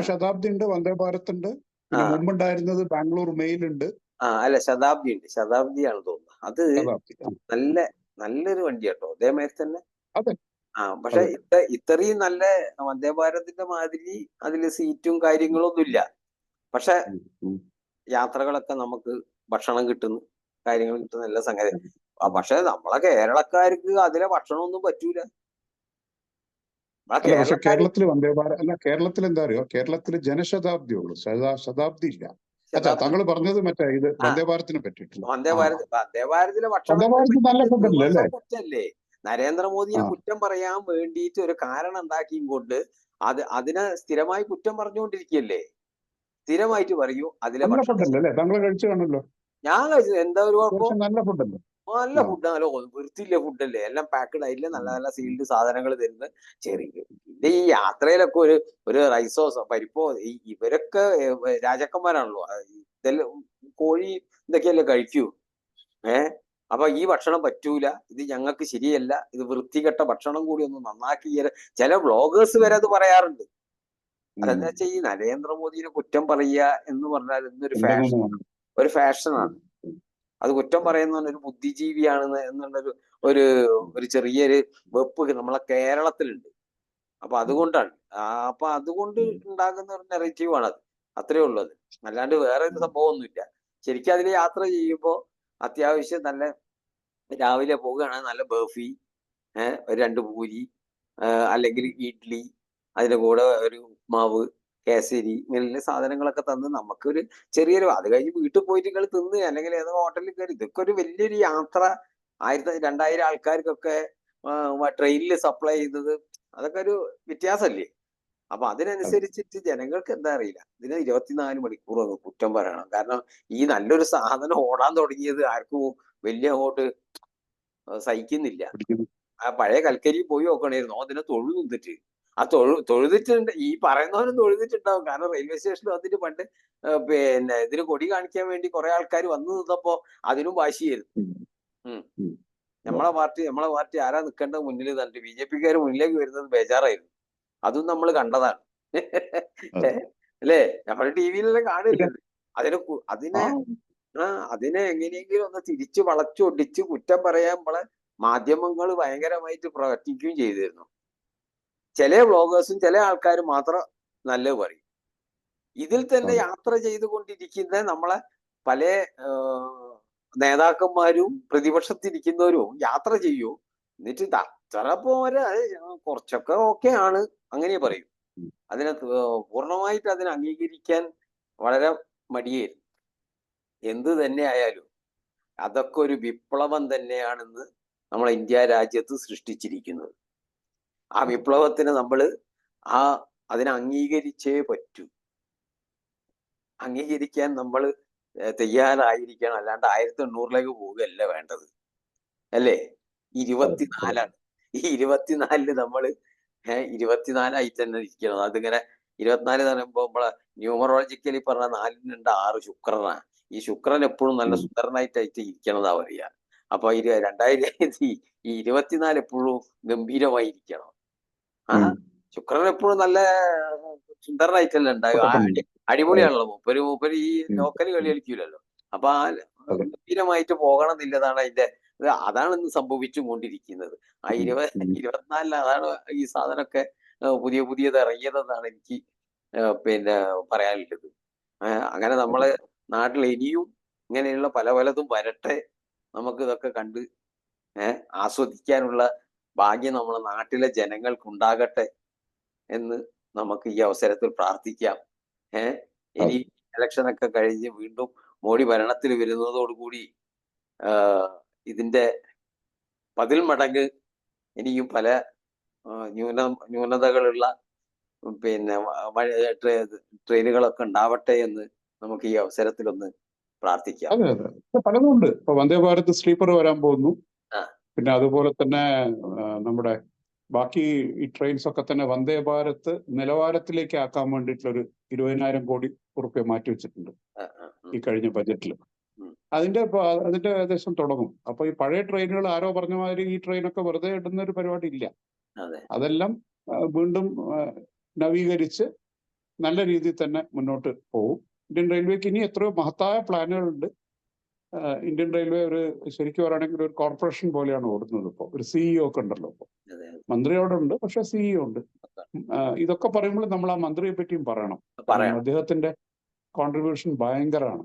ശതാബ്ദി ഉണ്ട്, വന്ദേ ഭാരത് ഉണ്ട്, മുമ്പുണ്ടായിരുന്നത് ബാംഗ്ലൂർ മെയിൽ ഉണ്ട്. അല്ല, ശതാബ്ദി ഉണ്ട്, ശതാബ്ദിയാണ് തോന്നുന്നത്. അത് നല്ലൊരു വണ്ടി കേട്ടോ, അതേമാതിരി തന്നെ. പക്ഷെ ഇത്രയും നല്ല വന്ദേ ഭാരതിന്റെ മാതിരി അതില് സീറ്റും കാര്യങ്ങളൊന്നും ഇല്ല. പക്ഷെ യാത്രകളൊക്കെ നമുക്ക് ഭക്ഷണം കിട്ടുന്നു, കാര്യങ്ങൾ കിട്ടുന്ന എല്ലാ സംഗതി. പക്ഷെ നമ്മളെ കേരളക്കാർക്ക് അതിലെ ഭക്ഷണമൊന്നും പറ്റൂല. പക്ഷെ കേരളത്തിൽ വന്ദേ ഭാരത് അല്ല, കേരളത്തിൽ എന്താ അറിയോ, കേരളത്തിൽ ജനശതാബ്ദി ഉള്ളൂ, ശതാബ്ദി ഇല്ല. താങ്കൾ പറഞ്ഞത് മറ്റേ ഇത് വന്ദേ ഭാരതിനെ പറ്റിയിട്ടില്ല. വന്ദേ ഭാരതിലെ ഭക്ഷണം കുറ്റല്ലേ? നരേന്ദ്രമോദിയെ കുറ്റം പറയാൻ വേണ്ടിയിട്ട് ഒരു കാരണം ഉണ്ടാക്കിയും കൊണ്ട് അതിനെ സ്ഥിരമായി കുറ്റം പറഞ്ഞുകൊണ്ടിരിക്കുകയല്ലേ. സ്ഥിരമായിട്ട് പറയൂ അതിലെ ഭക്ഷണം. താങ്കൾ കഴിച്ചു കാണല്ലോ? ഞാൻ കഴിച്ചത് എന്താ ഒരു കുഴപ്പം? നല്ല ഫുഡല്ലേ? നല്ല ഫുഡാണല്ലോ, വൃത്തിയില്ല ഫുഡല്ലേ, എല്ലാം പാക്കഡ് ആയില്ലേ, നല്ല നല്ല സീൽഡ് സാധനങ്ങൾ തരുന്നത്. ചെറിയ ഈ യാത്രയിലൊക്കെ ഒരു റൈസോ പരിപ്പോ, ഇവരൊക്കെ രാജാക്കന്മാരാണല്ലോ, ഇതെല്ലാം കോഴി ഇതൊക്കെയല്ലേ കഴിക്കൂ. അപ്പൊ ഈ ഭക്ഷണം പറ്റൂല, ഇത് ഞങ്ങൾക്ക് ശരിയല്ല, ഇത് വൃത്തികെട്ട ഭക്ഷണം കൂടി ഒന്ന് നന്നാക്കി. ചില വ്ളോഗേഴ്സ് വരെ അത് പറയാറുണ്ട്. അതെന്താ വെച്ചാൽ ഈ നരേന്ദ്രമോദിനെ കുറ്റം പറയുക എന്ന് പറഞ്ഞാൽ ഒരു ഫാഷനാണ്. അത് കുറ്റം പറയുന്ന ഒരു ബുദ്ധിജീവിയാണ് എന്നുള്ളൊരു ഒരു ചെറിയൊരു വെപ്പ് നമ്മളെ കേരളത്തിലുണ്ട്. അപ്പൊ അതുകൊണ്ടാണ്. അപ്പൊ അതുകൊണ്ട് ഉണ്ടാകുന്ന ഒരു നെറേറ്റീവ് ആണത്. അത്രേ ഉള്ളൂ അത്. അല്ലാണ്ട് വേറെ ഒരു സംഭവമൊന്നുമില്ല. ശരിക്കും അതിൽ യാത്ര ചെയ്യുമ്പോൾ അത്യാവശ്യം നല്ല രാവിലെ പോവുകയാണെങ്കിൽ നല്ല ബർഫി, ഒരു 2 പൂരി, അല്ലെങ്കിൽ ഇഡ്ഡലി, അതിന്റെ കൂടെ ഒരു ഉപ്മാവ്, കേസരി, ഇങ്ങനെയുള്ള സാധനങ്ങളൊക്കെ തന്ന് നമുക്കൊരു ചെറിയൊരു, അത് കഴിഞ്ഞ് വീട്ടിൽ പോയിട്ട് നിങ്ങൾ തിന്ന് അല്ലെങ്കിൽ ഏതോ ഹോട്ടലിൽ കയറി, ഇതൊക്കെ ഒരു വലിയൊരു യാത്ര. 2000 ആൾക്കാർക്കൊക്കെ ട്രെയിനിൽ സപ്ലൈ ചെയ്തത്, അതൊക്കെ ഒരു വ്യത്യാസമല്ലേ? അപ്പൊ അതിനനുസരിച്ചിട്ട് ജനങ്ങൾക്ക് എന്താ അറിയില്ല, ഇതിന് 24 മണിക്കൂർ അങ്ങ് കുറ്റം പറയണം. കാരണം ഈ നല്ലൊരു സാധനം ഓടാൻ തുടങ്ങിയത് ആർക്കും വലിയ അങ്ങോട്ട് സഹിക്കുന്നില്ല. പിടിക്കുന്നു. ആ പഴയ കൽക്കരി പോയി നോക്കണായിരുന്നു, അതിനെ തൊഴുതിട്ട് ആ തൊഴുതിട്ടുണ്ട്. ഈ പറയുന്നവരും തൊഴുതിട്ടുണ്ടാവും. കാരണം റെയിൽവേ സ്റ്റേഷനിൽ വന്നിട്ട് പണ്ട് പിന്നെ ഇതിന് കൊടി കാണിക്കാൻ വേണ്ടി കുറെ ആൾക്കാർ വന്നു നിന്നപ്പോ അതിനും വാശിയായിരുന്നു. ഉം. നമ്മളെ പാർട്ടി ആരാ നിൽക്കേണ്ടത് മുന്നിൽ തന്നിട്ട് BJP-ക്കാർ മുന്നിലേക്ക് വരുന്നത് ബേജാറായിരുന്നു. അതും നമ്മൾ കണ്ടതാണ്. അല്ലേ? നമ്മൾ ടിവിയിലെല്ലാം കാണില്ലേ? അതിനെ അതിനെ എങ്ങനെയെങ്കിലും ഒന്ന് തിരിച്ചു വളച്ചൊടിച്ച് കുറ്റം പറയാൻ നമ്മളെ മാധ്യമങ്ങൾ ഭയങ്കരമായിട്ട് പ്രവർത്തിക്കുകയും ചെയ്തിരുന്നു. ചില വ്ളോഗേഴ്സും ചില ആൾക്കാരും മാത്രം നല്ലത് പറയും. ഇതിൽ തന്നെ യാത്ര ചെയ്തുകൊണ്ടിരിക്കുന്ന നമ്മളെ പല നേതാക്കന്മാരും പ്രതിപക്ഷത്തിരിക്കുന്നവരും യാത്ര ചെയ്യൂ, എന്നിട്ട് അത്ര പോരെ, കുറച്ചൊക്കെ ഓക്കെ ആണ് അങ്ങനെ പറയും. അതിനെ പൂർണ്ണമായിട്ട് അതിനെ അംഗീകരിക്കാൻ വളരെ മടിയായിരുന്നു. എന്ത് തന്നെ ആയാലും അതൊക്കെ ഒരു വിപ്ലവം തന്നെയാണെന്ന് നമ്മളെ ഇന്ത്യ രാജ്യത്ത് സൃഷ്ടിച്ചിരിക്കുന്നത്. ആ വിപ്ലവത്തിന് നമ്മൾ അതിനെ അംഗീകരിച്ചേ പറ്റൂ. അംഗീകരിക്കാൻ നമ്മൾ തയ്യാറായിരിക്കണം. അല്ലാണ്ട് 1800-ലേക്ക് പോവുകയല്ല വേണ്ടത്, അല്ലേ? 24-ആണ്. ഈ 24-ല് നമ്മൾ 24-ആയി തന്നെ ഇരിക്കണം. അതിങ്ങനെ 24 എന്ന് പറയുമ്പോൾ നമ്മളെ ന്യൂമറോളജിക്കലി പറഞ്ഞ 4-നുണ്ട് 6 ശുക്രനാണ്. ഈ ശുക്രൻ എപ്പോഴും നല്ല സുന്ദരനായിട്ടായിട്ട് ഇരിക്കണതാ പറയുക. അപ്പൊ 2024 എപ്പോഴും ഗംഭീരമായിരിക്കണം. ശുക്രൻ എപ്പോഴും നല്ല സുന്ദരനായിട്ടല്ലേ ഉണ്ടാകുക. അടിപൊളിയാണല്ലോ മൂപ്പര് ഈ ലോക്കല് കളി കളിക്കൂലല്ലോ. അപ്പൊ ആ ഗംഭീരമായിട്ട് പോകണം എന്നുള്ളതാണ് അതാണ് ഇന്ന് സംഭവിച്ചു കൊണ്ടിരിക്കുന്നത്. ആ 24-ല് അതാണ് ഈ സാധനമൊക്കെ പുതിയത് ഇറങ്ങിയതെന്നാണ് എനിക്ക് പിന്നെ പറയാനുള്ളത്. അങ്ങനെ നമ്മളെ നാട്ടിൽ ഇനിയും ഇങ്ങനെയുള്ള പലതും വരട്ടെ. നമുക്ക് ഇതൊക്കെ കണ്ട് ആസ്വദിക്കാനുള്ള ഭാഗ്യം നമ്മളെ നാട്ടിലെ ജനങ്ങൾക്കുണ്ടാകട്ടെ എന്ന് നമുക്ക് ഈ അവസരത്തിൽ പ്രാർത്ഥിക്കാം. ഇനി ഇലക്ഷനൊക്കെ കഴിഞ്ഞ് വീണ്ടും മോഡി ഭരണത്തിൽ വരുന്നതോടുകൂടി ഇതിന്റെ 10 മടങ്ങ് ഇനിയും പല ന്യൂനതകളുള്ള പിന്നെ ട്രെയിനുകളൊക്കെ ഉണ്ടാവട്ടെ എന്ന് നമുക്ക് ഈ അവസരത്തിലൊന്ന് പ്രാർത്ഥിക്കാം. അതെ അതെ, പലതും ഉണ്ട്. ഇപ്പൊ വന്ദേ ഭാരത് സ്ലീപ്പർ വരാൻ പോകുന്നു. പിന്നെ അതുപോലെ തന്നെ നമ്മുടെ ബാക്കി ഈ ട്രെയിൻസ് ഒക്കെ തന്നെ വന്ദേ ഭാരത് നിലവാരത്തിലേക്ക് ആക്കാൻ വേണ്ടിയിട്ടുള്ളൊരു 20,000 കോടി റുപ്യ മാറ്റി വെച്ചിട്ടുണ്ട് ഈ കഴിഞ്ഞ ബജറ്റിൽ. അതിന്റെ ഏകദേശം തുടങ്ങും. അപ്പൊ ഈ പഴയ ട്രെയിനുകൾ ആരോ പറഞ്ഞ മാതിരി ഈ ട്രെയിനൊക്കെ വെറുതെ ഇടുന്ന ഒരു പരിപാടി ഇല്ല. അതെല്ലാം വീണ്ടും നവീകരിച്ച് നല്ല രീതിയിൽ തന്നെ മുന്നോട്ട് പോകും. ഇന്ത്യൻ റെയിൽവേക്ക് ഇനി എത്രയോ മഹത്തായ പ്ലാനുകളുണ്ട്. ഇന്ത്യൻ റെയിൽവേ ശരിക്കും പറയുകയാണെങ്കിൽ ഒരു കോർപ്പറേഷൻ പോലെയാണ് ഓടുന്നത്. ഇപ്പോൾ ഒരു CEO ഒക്കെ ഉണ്ടല്ലോ. ഇപ്പോൾ മന്ത്രി അവിടെ ഉണ്ട്, പക്ഷെ CEO ഉണ്ട്. ഇതൊക്കെ പറയുമ്പോൾ നമ്മൾ ആ മന്ത്രിയെ പറ്റിയും പറയണം. അദ്ദേഹത്തിന്റെ കോൺട്രിബ്യൂഷൻ ഭയങ്കരമാണ്.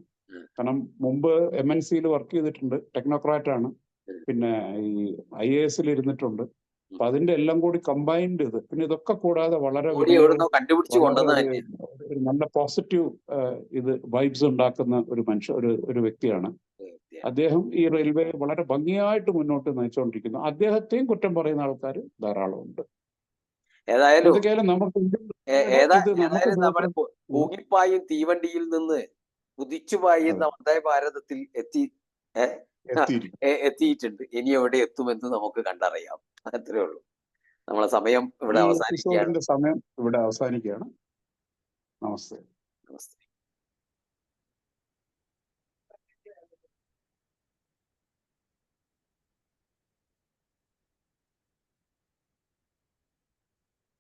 കാരണം മുമ്പ് MNC-യിൽ വർക്ക് ചെയ്തിട്ടുണ്ട്, ടെക്നോക്രാറ്റ് ആണ്. പിന്നെ ഈ IAS-ൽ ഇരുന്നിട്ടുണ്ട്. അപ്പൊ അതിന്റെ എല്ലാം കൂടി കമ്പൈൻഡ് ഇത്. പിന്നെ ഇതൊക്കെ കൂടാതെ വളരെ നല്ല പോസിറ്റീവ് വൈബ്സ് ഉണ്ടാക്കുന്ന ഒരു വ്യക്തിയാണ് അദ്ദേഹം. ഈ റെയിൽവേ വളരെ ഭംഗിയായിട്ട് മുന്നോട്ട് നയിച്ചുകൊണ്ടിരിക്കുന്നു. അദ്ദേഹത്തെയും കുറ്റം പറയുന്ന ആൾക്കാർ ധാരാളം ഉണ്ട്. ഏതായാലും നമുക്ക് കൂകിപ്പായും തീവണ്ടിയിൽ നിന്ന് കുതിച്ചു പായുന്ന വന്ദേ ഭാരതത്തിൽ എത്തിയിട്ടുണ്ട്. ഇനി എവിടെ എത്തുമെന്ന് നമുക്ക് കണ്ടറിയാം. അത്രേ ഉള്ളൂ. നമ്മളെ സമയം ഇവിടെ അവസാനിക്കുകയാണ്. നമസ്തേ.